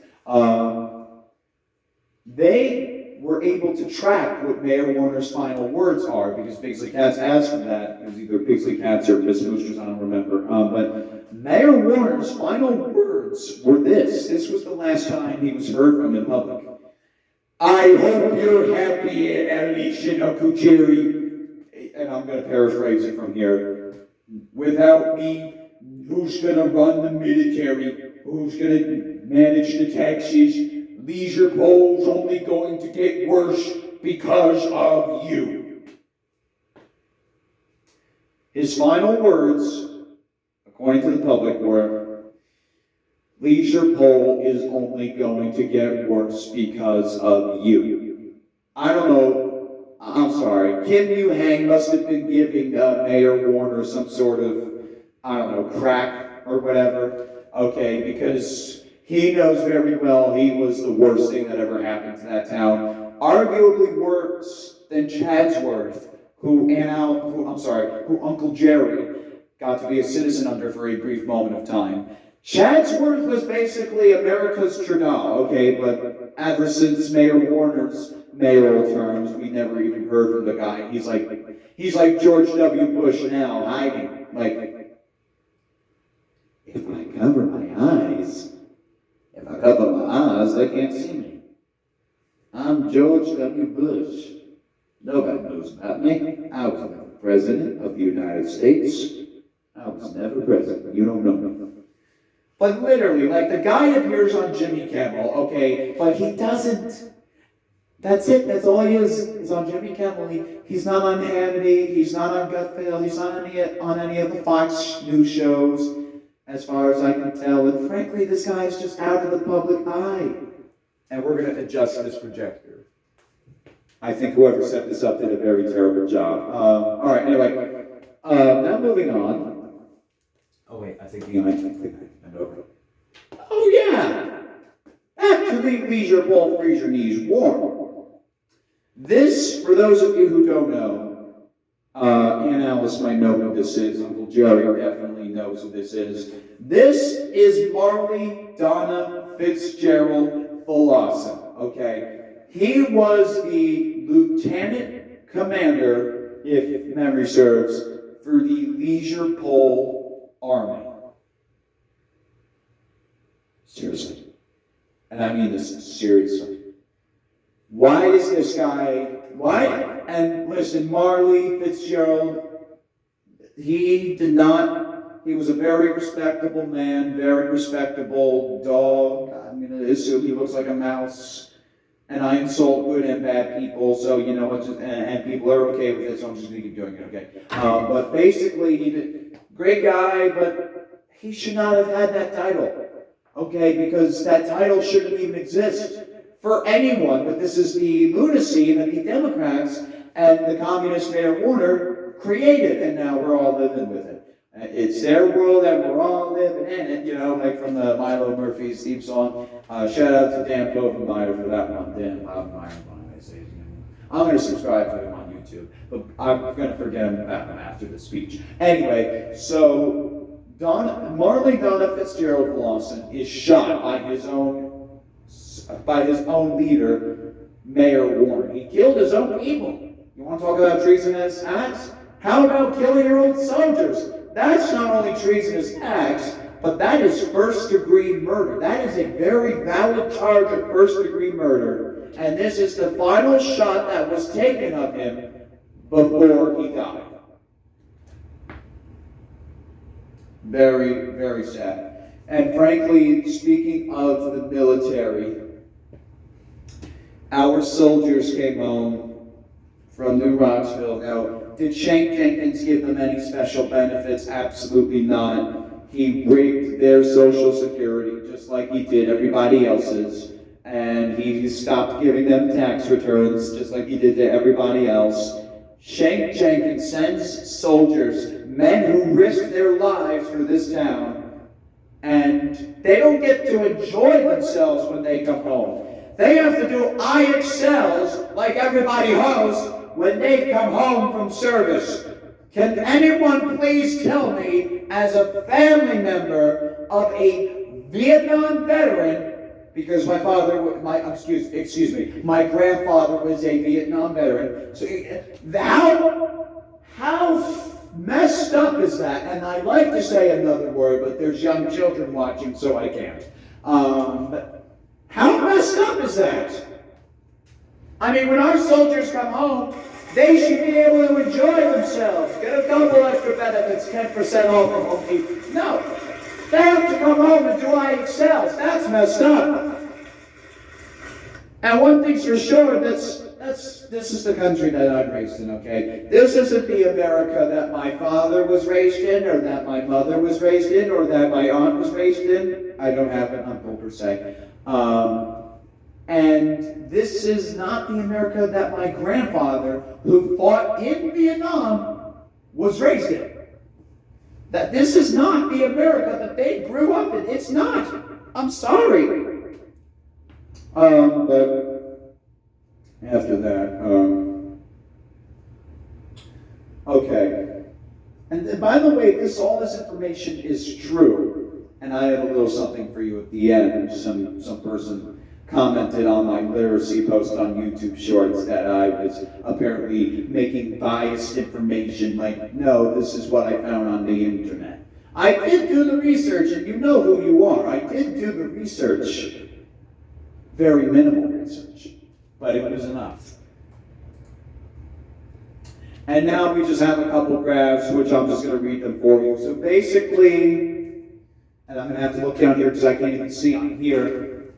They were able to track what Mayor Warner's final words are, because Grizzly Cats asked for that. It was either Grizzly Cats or Miss Moosters, I don't remember. But Mayor Warner's final words were this. This was the last time he was heard from in public. I hope you're happy, Alicia Nokujiri. And I'm going to paraphrase it from here. Without me, who's going to run the military? Who's going to manage the taxes? Leisure Poll's only going to get worse because of you. His final words, according to the public, were, Leisure Poll is only going to get worse because of you. I don't know, I'm sorry, Kim Yu-Hang must have been giving Mayor Warner some sort of, crack or whatever, okay, because he knows very well he was the worst thing that ever happened to that town. Arguably worse than Chadsworth, who Uncle Jerry got to be a citizen under for a brief moment of time. Chadsworth was basically America's Trudeau, okay, but ever since Mayor Warner's mayoral terms, we never even heard from the guy. He's like George W. Bush now, hiding. If I cover my eyes, because they can't see me. I'm George W. Bush. Nobody knows about me. I was never president of the United States. I was never president. You don't know me. But literally, like, the guy appears on Jimmy Kimmel, okay, but he doesn't. That's it. That's all he is. He's on Jimmy Kimmel. He's not on Hannity. He's not on Gutfeld. He's not on any of the Fox News shows, as far as I can tell. And frankly, this guy is just out of the public eye. And we're going to adjust this projector. I think whoever set this up did a very terrible job. All right, anyway. Now moving on. Oh, wait, I think I bend over. Oh, yeah! Back to the Leisure Ball Freeze Your Knees War. This, for those of you who don't know, Aunt Alice might know who this is. Uncle Jerry definitely knows who this is. This is Marley Donna Fitzgerald Fulawson, okay? He was the lieutenant commander, if memory serves, for the Leisure Pole Army. Seriously. And I mean this seriously. Why is this guy, why? And listen, Marley Fitzgerald, he was a very respectable man, very respectable dog. I'm going to assume he looks like a mouse. And I insult good and bad people, so you know what, and people are okay with it, so I'm just going to keep doing it, okay? But basically, he did, great guy, but he should not have had that title, okay? Because that title shouldn't even exist for anyone, but this is the lunacy that the Democrats and the communist Mayor Warner created, and now we're all living with it. It's their world and we're all living in it, you know, like from the Milo Murphy's theme song. Shout out to Dan Povenmire for that one. Dan Povenmire, I say his name. I'm going to subscribe to him on YouTube, but I'm going to forget him about him after the speech. Anyway, so Marley Donna Fitzgerald Lawson is shot by his own leader, Mayor Warner. He killed his own people. You want to talk about treasonous acts? How about killing your own soldiers? That's not only treasonous acts, but that is first-degree murder. That is a very valid charge of first-degree murder. And this is the final shot that was taken of him before he died. Very, very sad. And frankly, speaking of the military, our soldiers came home from New Rocksville. Now, did Shank Jenkins give them any special benefits? Absolutely not. He rigged their Social Security just like he did everybody else's. And he stopped giving them tax returns just like he did to everybody else. Shank Jenkins sends soldiers, men who risk their lives for this town, and they don't get to enjoy themselves when they come home. They have to do IXLs like everybody else when they come home from service. Can anyone please tell me, as a family member of a Vietnam veteran, because my grandfather was a Vietnam veteran, so how messed up is that? And I like to say another word, but there's young children watching, so I can't. But how messed up is that? I mean, when our soldiers come home, they should be able to enjoy themselves. Get a double extra benefits, 10% off from Home Depot. No. They have to come home and do IXLs. That's messed up. And one thing's for sure, this is the country that I'm raised in, okay? This isn't the America that my father was raised in, or that my mother was raised in, or that my aunt was raised in. I don't have an uncle per se. And this is not the America that my grandfather, who fought in Vietnam, was raised in. That this is not the America that they grew up in. It's not. I'm sorry. But after that, okay. And by the way, all this information is true. And I have a little something for you at the end. Some person commented on my literacy post on YouTube Shorts that I was apparently making biased information. Like, no, this is what I found on the internet. I did do the research, and you know who you are. I did do the research. very minimal research, but it was enough. And now we just have a couple graphs, which I'm just going to read them for you. So basically, and I'm going to have to look down here because I can't even see on here.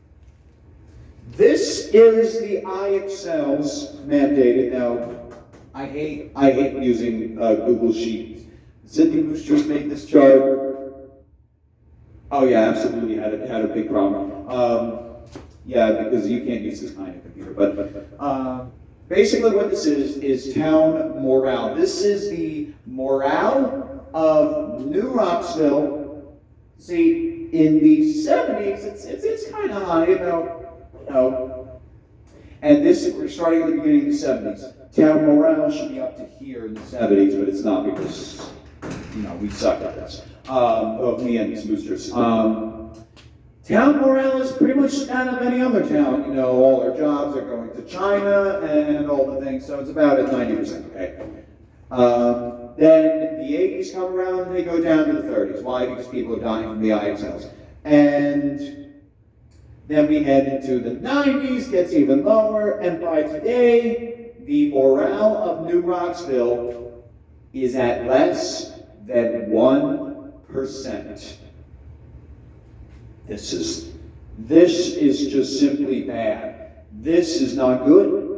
This is the IXLs mandated. Now, I hate using Google Sheets. Sideview just made this chart. Oh yeah, absolutely had a big problem. Yeah, because you can't use this kind of computer. But basically what this is town morale. This is the morale of New Rocksville. See, in the 70s, it's kind of high, about, and this, we're starting at the beginning of the 70s. Town morale should be up to here in the 70s, but it's not because, we suck at this. Me and these boosters. Town morale is pretty much kind of any other town. All their jobs are going to China and all the things, so it's about at 90%, okay? Then the 80s come around and they go down to the 30s. Why? Because people are dying from the IXLs. And then we head into the 90s, gets even lower, and by today, the morale of New Rocksville is at less than 1%. This is just simply bad. This is not good.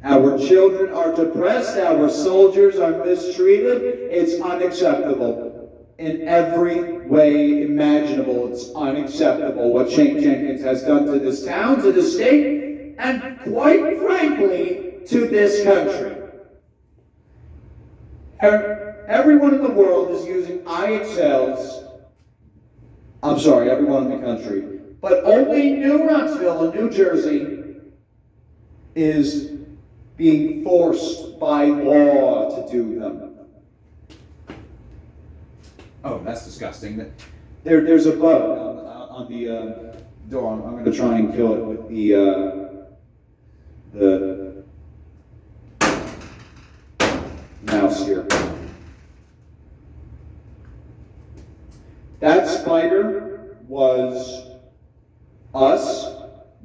Our children are depressed, our soldiers are mistreated. It's unacceptable. In every way imaginable, it's unacceptable what Shane Jenkins has done to this town, to this state, and quite frankly, to this country. Everyone in the world is using IXLs. I'm sorry, everyone in the country. But only New Rocksville in New Jersey is being forced by law to do them. Oh, that's disgusting. There's a bug on the door. I'm going to try and kill it with the mouse here. That spider was us.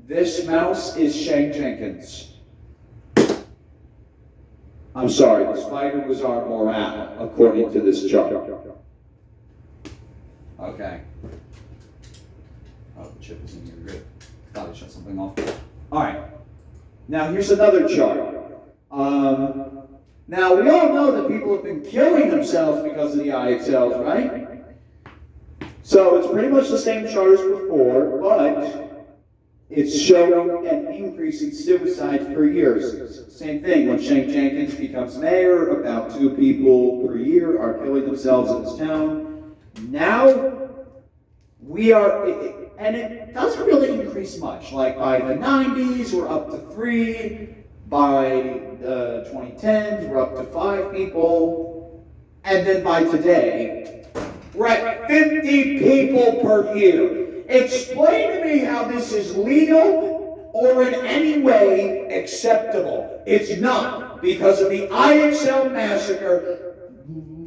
This mouse is Shane Jenkins. I'm sorry, the spider was our morale, according to this chart. Okay. Oh, the chip is in here. Good. Thought I shut something off. All right. Now here's another chart. Now we all know that people have been killing themselves because of the IXLs, right? So it's pretty much the same chart as before, but it's showing an increase in suicides per year. Same thing, when Shane Jenkins becomes mayor, about 2 people per year are killing themselves in this town. Now, we are, and it doesn't really increase much. Like by the 90s, we're up to 3. By the 2010s, we're up to 5 people. And then by today, we're at 50 people per year. Explain to me how this is legal or in any way acceptable. It's not, because of the IXL massacre.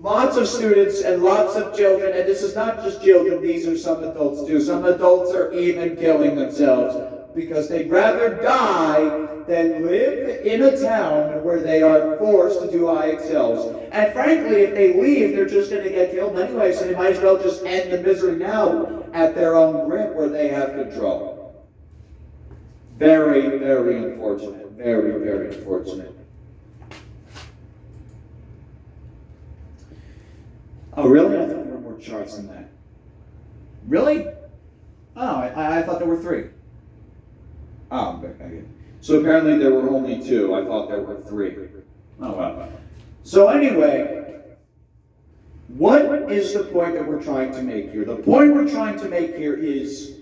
Lots of students and lots of children, and this is not just children, these are some adults too. Some adults are even killing themselves because they'd rather die than live in a town where they are forced to do IXLs. And frankly, if they leave, they're just going to get killed anyway, so they might as well just end the misery now at their own grip where they have control. Very, very unfortunate. Very, very unfortunate. Oh, really? I thought there were more charts than that. Really? Oh, I thought there were 3. Oh, okay. So apparently there were only 2. I thought there were 3. Oh, wow. So anyway, what is the point that we're trying to make here? The point we're trying to make here is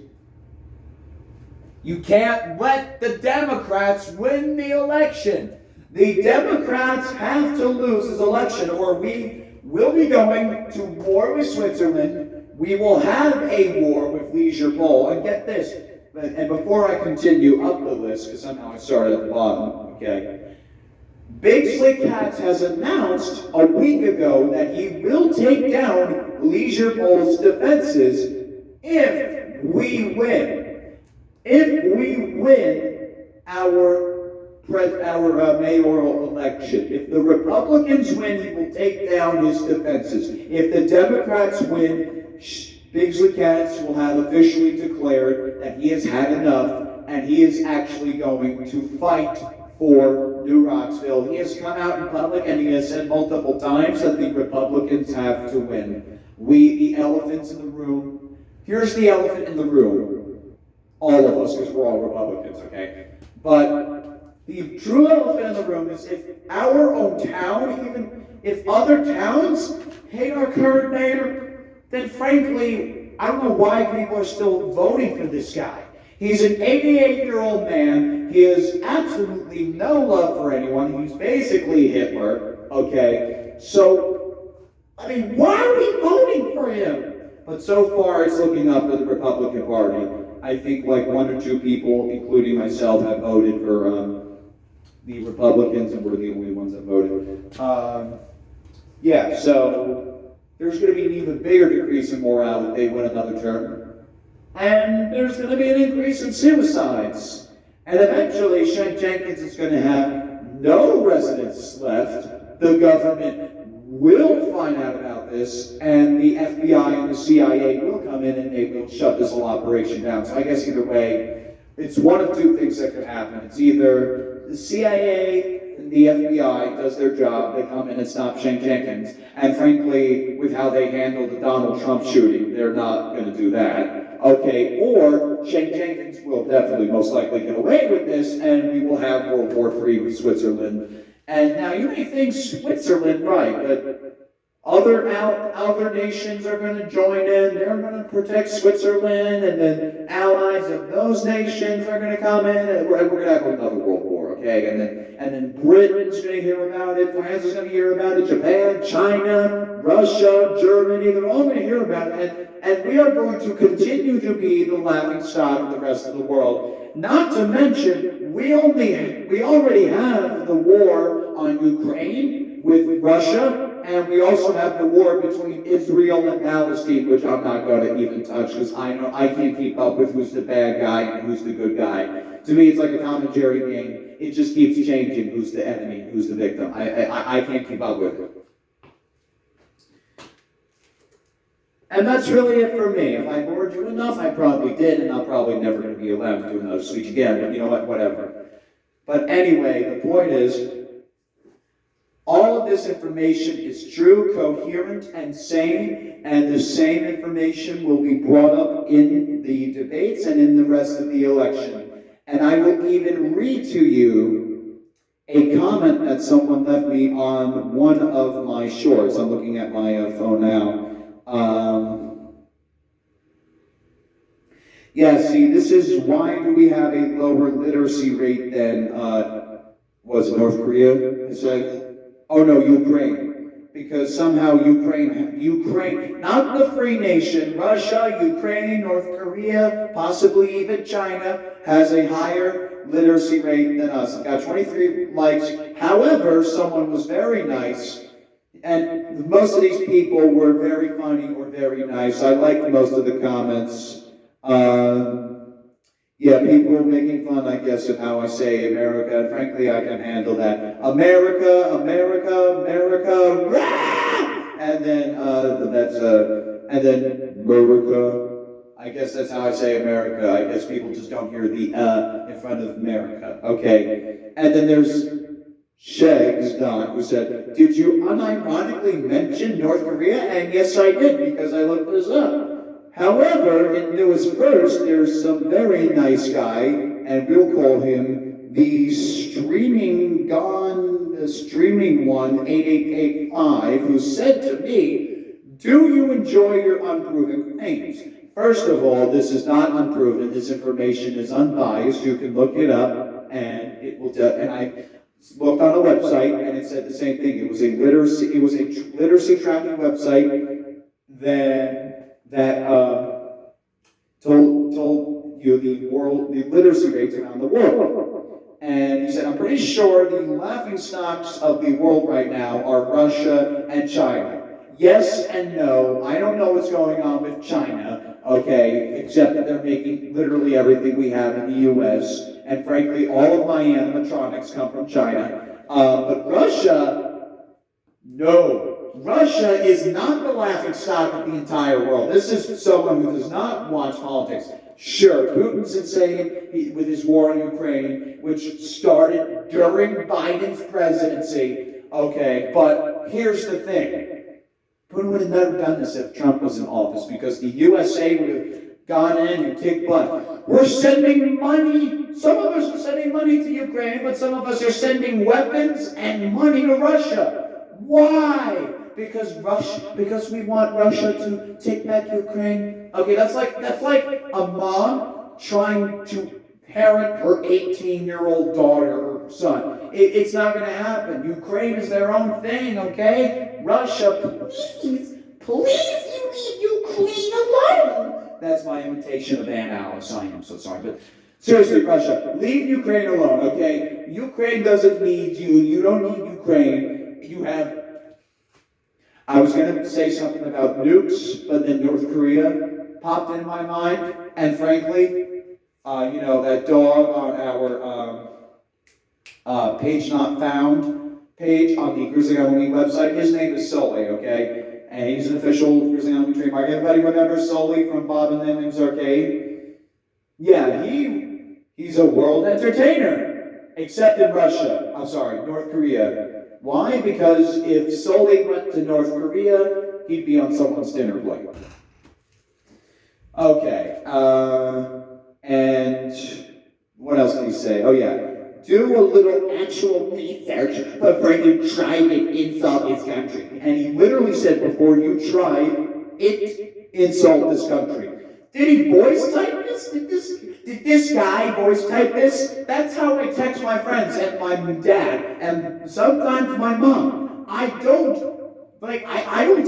you can't let the Democrats win the election. The Democrats have to lose this election, or we will be going to war with Switzerland. We will have a war with Leisure Bowl. And get this, and before I continue up the list, because somehow I started at the bottom, okay? Big Slick Hats has announced a week ago that he will take down Leisure Bowl's defenses if we win. If we win our mayoral election, if the Republicans win, he will take down his defenses. If the Democrats win, Grizzly Cats will have officially declared that he has had enough and he is actually going to fight for New Rocksville. He has come out in public and he has said multiple times that the Republicans have to win. We, the elephants in the room, here's the elephant in the room. All of us, because we're all Republicans, okay? But the true elephant in the room is if our own town, even if other towns hate our current mayor, then frankly, I don't know why people are still voting for this guy. He's an 88-year-old man. He has absolutely no love for anyone. He's basically Hitler, okay? So, I mean, why are we voting for him? But so far, it's looking up for the Republican Party. I think like one or two people, including myself, have voted for the Republicans, and we're the only ones that voted. Yeah, so there's going to be an even bigger decrease in morale if they win another term. And there's going to be an increase in suicides. And eventually, Shank Jenkins is going to have no residents left. The government will find out about this, and the FBI and the CIA will come in and they will shut this whole operation down. So I guess either way, it's one of two things that could happen. It's either the CIA and the FBI does their job, they come in and stop Shank Jenkins, and frankly, with how they handled the Donald Trump shooting, they're not going to do that. Okay, or Shank Jenkins will definitely most likely get away with this, and we will have World War III with Switzerland. And now you may think Switzerland, right, but other nations are going to join in. They're going to protect Switzerland, and then allies of those nations are going to come in, and we're going to have another world war, okay? And then Britain's going to hear about it, France is going to hear about it, Japan, China, Russia, Germany, they're all going to hear about it, and we are going to continue to be the laughingstock of the rest of the world. Not to mention, we already have the war on Ukraine with Russia, and we also have the war between Israel and Palestine, which I'm not going to even touch because I know I can't keep up with who's the bad guy and who's the good guy. To me, it's like a Tom and Jerry game. It just keeps changing who's the enemy, who's the victim. I can't keep up with it. And that's really it for me. If I bored you enough, I probably did, and I'm probably never going to be allowed to do another speech again, but you know what, whatever. But anyway, the point is, all of this information is true, coherent, and sane, and the same information will be brought up in the debates and in the rest of the election. And I will even read to you a comment that someone left me on one of my shorts. I'm looking at my phone now. Yeah, see, this is why do we have a lower literacy rate than, was it North Korea? It's like, oh no, Ukraine. Because somehow Ukraine, not the free nation, Russia, Ukraine, North Korea, possibly even China, has a higher literacy rate than us. It got 23 likes. However, someone was very nice. And most of these people were very funny or very nice. I liked most of the comments. Yeah, people making fun, I guess, of how I say America, and frankly, I can handle that. America, America, America, rah! And then and then America. I guess that's how I say America. I guess people just don't hear the in front of America. Okay. And then there's Shags Don, who said, "Did you unironically mention North Korea?" And yes, I did, because I looked this up. However, in News First, there's some very nice guy, and we'll call him the streaming one, 8885, who said to me, "Do you enjoy your unproven claims?" First of all, this is not unproven. This information is unbiased. You can look it up, and it will. And I looked on a website, and it said the same thing. It was a literacy tracking website that told you the literacy rates around the world. And he said, "I'm pretty sure the laughingstocks of the world right now are Russia and China." Yes and no. I don't know what's going on with China. okay, except that they're making literally everything we have in the U.S., and frankly, all of my animatronics come from China. But Russia, no. Russia is not the laughing stock of the entire world. This is someone who does not watch politics. Sure, Putin's insane with his war in Ukraine, which started during Biden's presidency. Okay, but here's the thing. Putin would have never done this if Trump was in office, because the USA would have gone in and kicked butt. We're sending money. Some of us are sending money to Ukraine, but some of us are sending weapons and money to Russia. Why? Because we want Russia to take back Ukraine. Okay, that's like a mom trying to parent her 18-year-old daughter or son. It's not going to happen. Ukraine is their own thing, okay? Russia, please you leave Ukraine alone. That's my imitation of Van Alice. I am so sorry, but seriously, Russia, leave Ukraine alone, okay? Ukraine doesn't need you. You don't need Ukraine. You have... I was going to say something about nukes, but then North Korea popped into my mind, and frankly, that dog on our page not found page on the Grizzly website, his name is Sully, okay? And he's an official Grizzly trademark. Everybody remember Sully from Bob and Them's Arcade? Yeah, he's a world entertainer, except in Russia. I'm sorry, North Korea. Why? Because if Sully went to North Korea, he'd be on someone's dinner plate. Okay, and what else did he say? Oh yeah, do a little actual research before you try to insult this country. And he literally said, before you try it, insult this country. Did he voice type this? Did this guy voice type this? That's how I text my friends and my dad, and sometimes my mom. I don't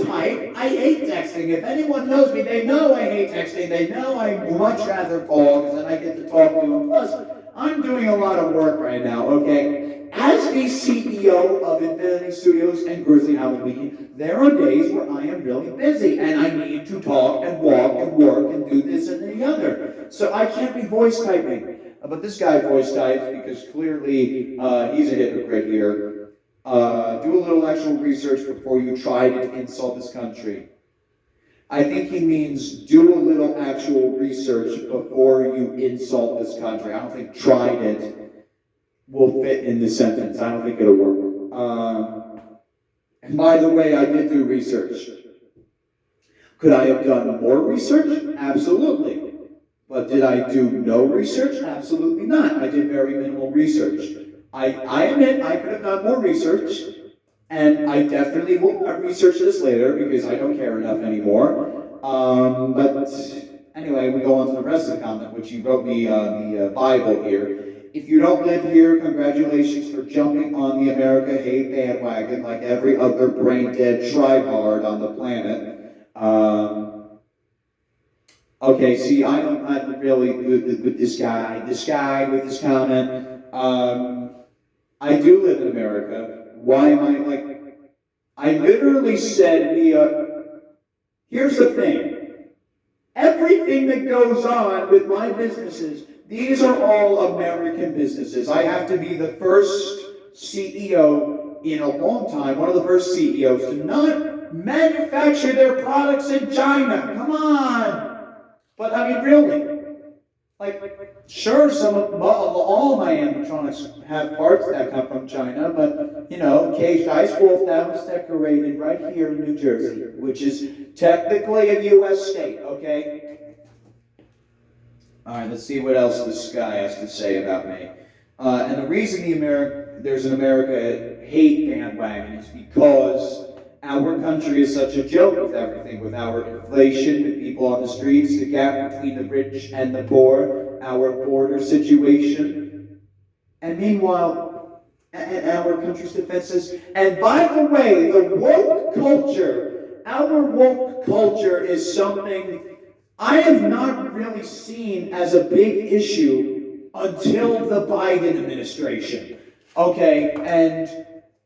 type. I hate texting. If anyone knows me, they know I hate texting. They know I much rather call, because then I get to talk to them. Plus, I'm doing a lot of work right now, okay? As the CEO of Infinity Studios and Grizzly Halloween, there are days where I am really busy, and I need to talk and walk and work and do this and the other. So I can't be voice typing. But this guy voice types because clearly he's a hypocrite here. Do a little actual research before you try to insult this country. I think he means do a little actual research before you insult this country. I don't think tried it will fit in this sentence. I don't think it'll work. And by the way, I did do research. Could I have done more research? Absolutely. But did I do no research? Absolutely not. I did very minimal research. I admit I could have done more research, and I definitely will research this later because I don't care enough anymore. But anyway, we go on to the rest of the comment, which he wrote me the Bible here. If you don't live here, congratulations for jumping on the America hate bandwagon like every other brain-dead tryhard on the planet. Okay, see, I'm really with this guy with this comment. I do live in America. Why am I I literally said here's the thing. Everything that goes on with my businesses, these are all American businesses. I have to be the first CEO in a long time, one of the first CEOs to not manufacture their products in China. Come on. But I mean, really. Sure, all my animatronics have parts that come from China, but, Caged Ice Wolf, that was decorated right here in New Jersey, which is technically a U.S. state, okay? All right, let's see what else this guy has to say about me. And the reason there's an America hate bandwagon is because our country is such a joke with everything, with our inflation, with people on the streets, the gap between the rich and the poor, our border situation, and meanwhile, our country's defenses. And by the way, the woke culture, our woke culture is something I have not really seen as a big issue until the Biden administration. Okay, and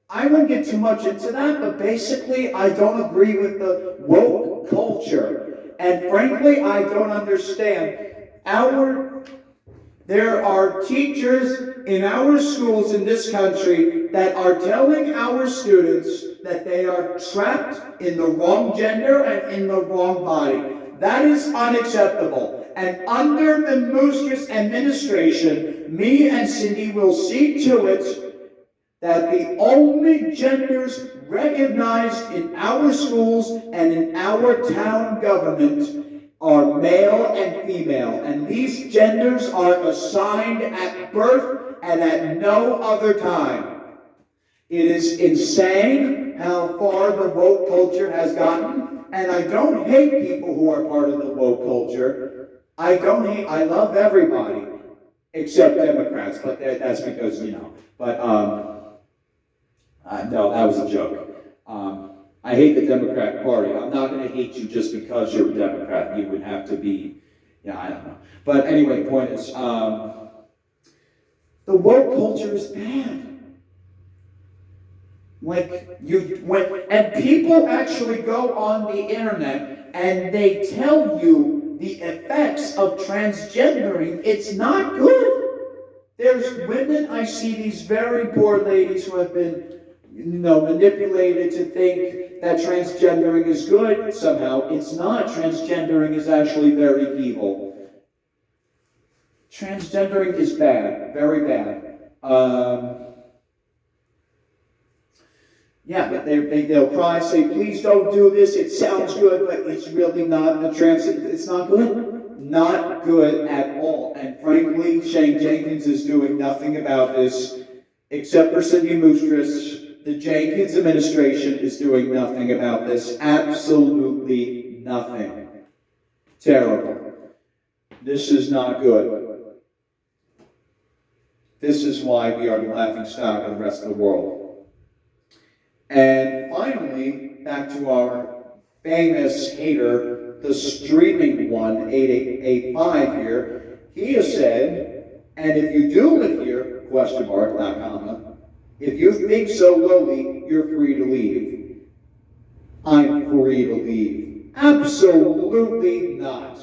I won't get too much into that, but basically I don't agree with the woke culture. And frankly, I don't understand. There are teachers in our schools in this country that are telling our students that they are trapped in the wrong gender and in the wrong body. That is unacceptable. And under the Moostress administration, me and Cindy will see to it that the only genders recognized in our schools and in our town government are male and female, and these genders are assigned at birth and at no other time. It is insane how far the woke culture has gotten, and I don't hate people who are part of the woke culture. I love everybody, except Democrats, but that's because, but, no, that was a joke. I hate the Democrat Party. I'm not going to hate you just because you're a Democrat. You would have to be, I don't know. But anyway, the point is, the woke culture is bad. And people actually go on the internet and they tell you the effects of transgendering. It's not good. There's women, I see these very poor ladies who have been manipulated to think that transgendering is good. Somehow it's not. Transgendering is actually very evil. Transgendering is bad, very bad. But they'll cry, say, please don't do this, it sounds good, but it's really not. It's not good. Not good at all. And frankly, Shane Jenkins is doing nothing about this, except for Cindy Moostress. The Jenkins administration is doing nothing about this. Absolutely nothing. Terrible. This is not good. This is why we are the laughingstock of the rest of the world. And finally, back to our famous hater, the streaming one, 8885 here. He has said, and if you do live here, question mark, not comma, if you think so lowly, you're free to leave. I'm free to leave. Absolutely not.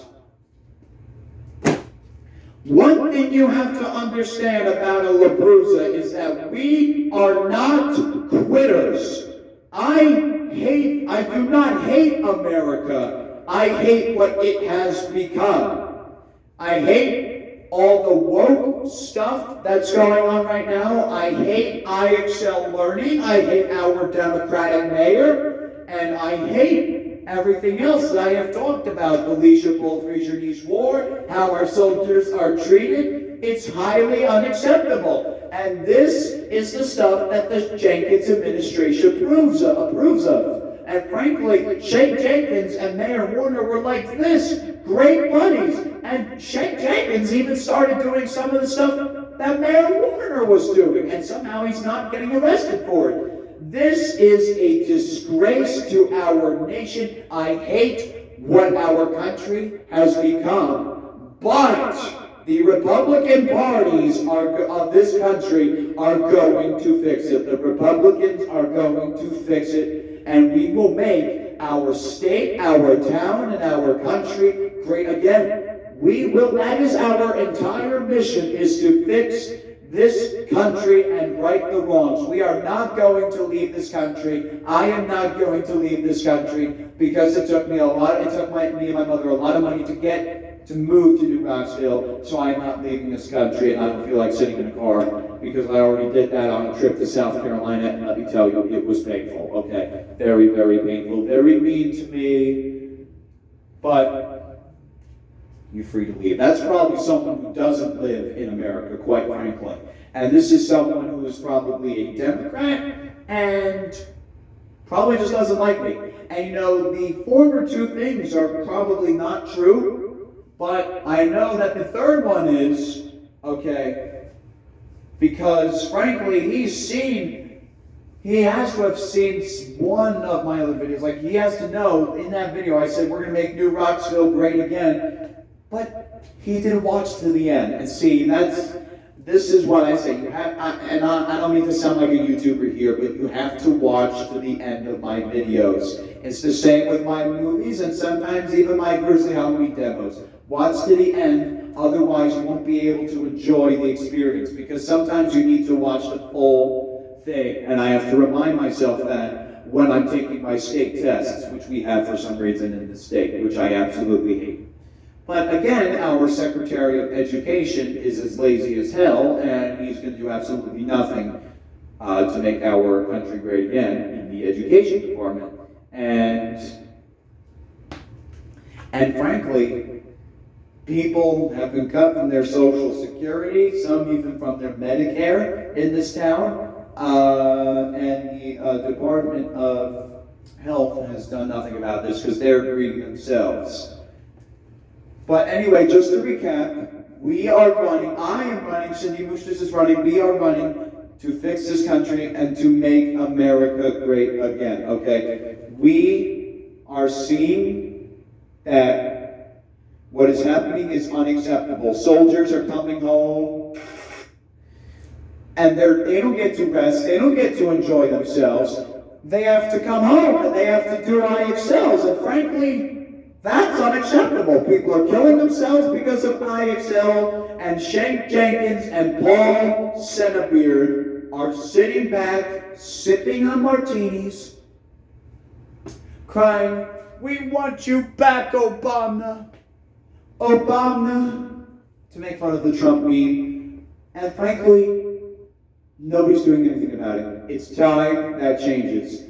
One thing you have to understand about a LaBruza is that we are not quitters. I do not hate America. I hate what it has become. I hate all the woke stuff that's going on right now. I hate IXL Learning. I hate our Democratic mayor. And I hate everything else that I have talked about. Alicia Bolfreger's war, how our soldiers are treated. It's highly unacceptable. And this is the stuff that the Jenkins administration approves of. And frankly, Shane Jenkins and Mayor Warner were like this, great buddies. And Shane Jenkins even started doing some of the stuff that Mayor Warner was doing, and somehow he's not getting arrested for it. This is a disgrace to our nation. I hate what our country has become. But the Republican parties of this country are going to fix it. The Republicans are going to fix it. And we will make our state, our town, and our country great again. That is our entire mission, is to fix this country and right the wrongs. We are not going to leave this country. I am not going to leave this country because it took me and my mother a lot of money to move to New Rocksville, so I'm not leaving this country, and I don't feel like sitting in a car because I already did that on a trip to South Carolina, and let me tell you, it was painful, okay? Very, very painful, very mean to me, but you're free to leave. That's probably someone who doesn't live in America, quite frankly. And this is someone who is probably a Democrat and probably just doesn't like me. And the former two things are probably not true, but I know that the third one is, okay, because frankly, he has to have seen one of my other videos. Like, he has to know, in that video I said, we're going to make New Rocksville great again. But he didn't watch to the end. And see, this is what I say. You have, I don't mean to sound like a YouTuber here, but you have to watch to the end of my videos. It's the same with my movies and sometimes even my Grizzly Halloween demos. Watch to the end, otherwise you won't be able to enjoy the experience, because sometimes you need to watch the full thing, and I have to remind myself that when I'm taking my state tests, which we have for some reason in the state, which I absolutely hate. But again, our Secretary of Education is as lazy as hell, and he's going to do absolutely nothing to make our country great again in the education department. And frankly, people have been cut from their Social Security, some even from their Medicare in this town, and the Department of Health has done nothing about this because they're greedy themselves. But anyway, just to recap, we are running, I am running, Cindy Moustis is running, we are running to fix this country and to make America great again, okay? We are seeing that what is happening is unacceptable. Soldiers are coming home, and they don't get to rest, they don't get to enjoy themselves. They have to come home, and they have to do IXLs, and frankly, that's unacceptable. People are killing themselves because of IXL, and Shank Jenkins and Paul Senabeard are sitting back, sipping on martinis, crying, "We want you back, Obama. Obama," to make fun of the Trump meme. And frankly, nobody's doing anything about it. It's time that changes.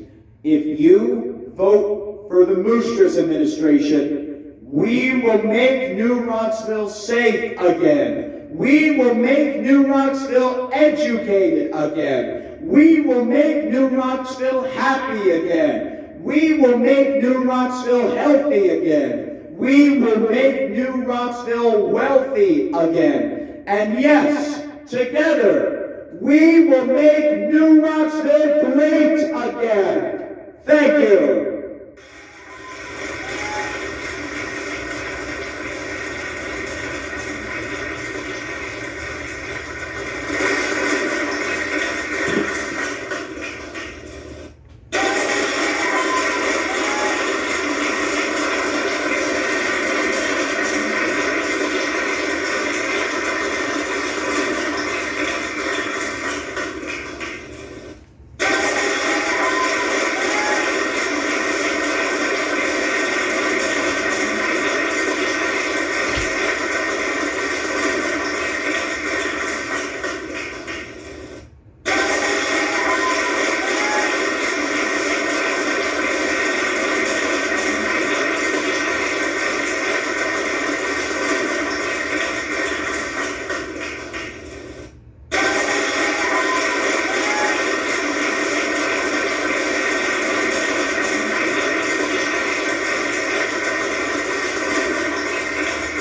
If you vote for the Moustris administration, we will make New Rocksville safe again. We will make New Rocksville educated again. We will make New Rocksville happy again. We will make New Rocksville healthy again. We will make New Rocksville wealthy again. And yes, together, we will make New Rocksville great again. Thank you.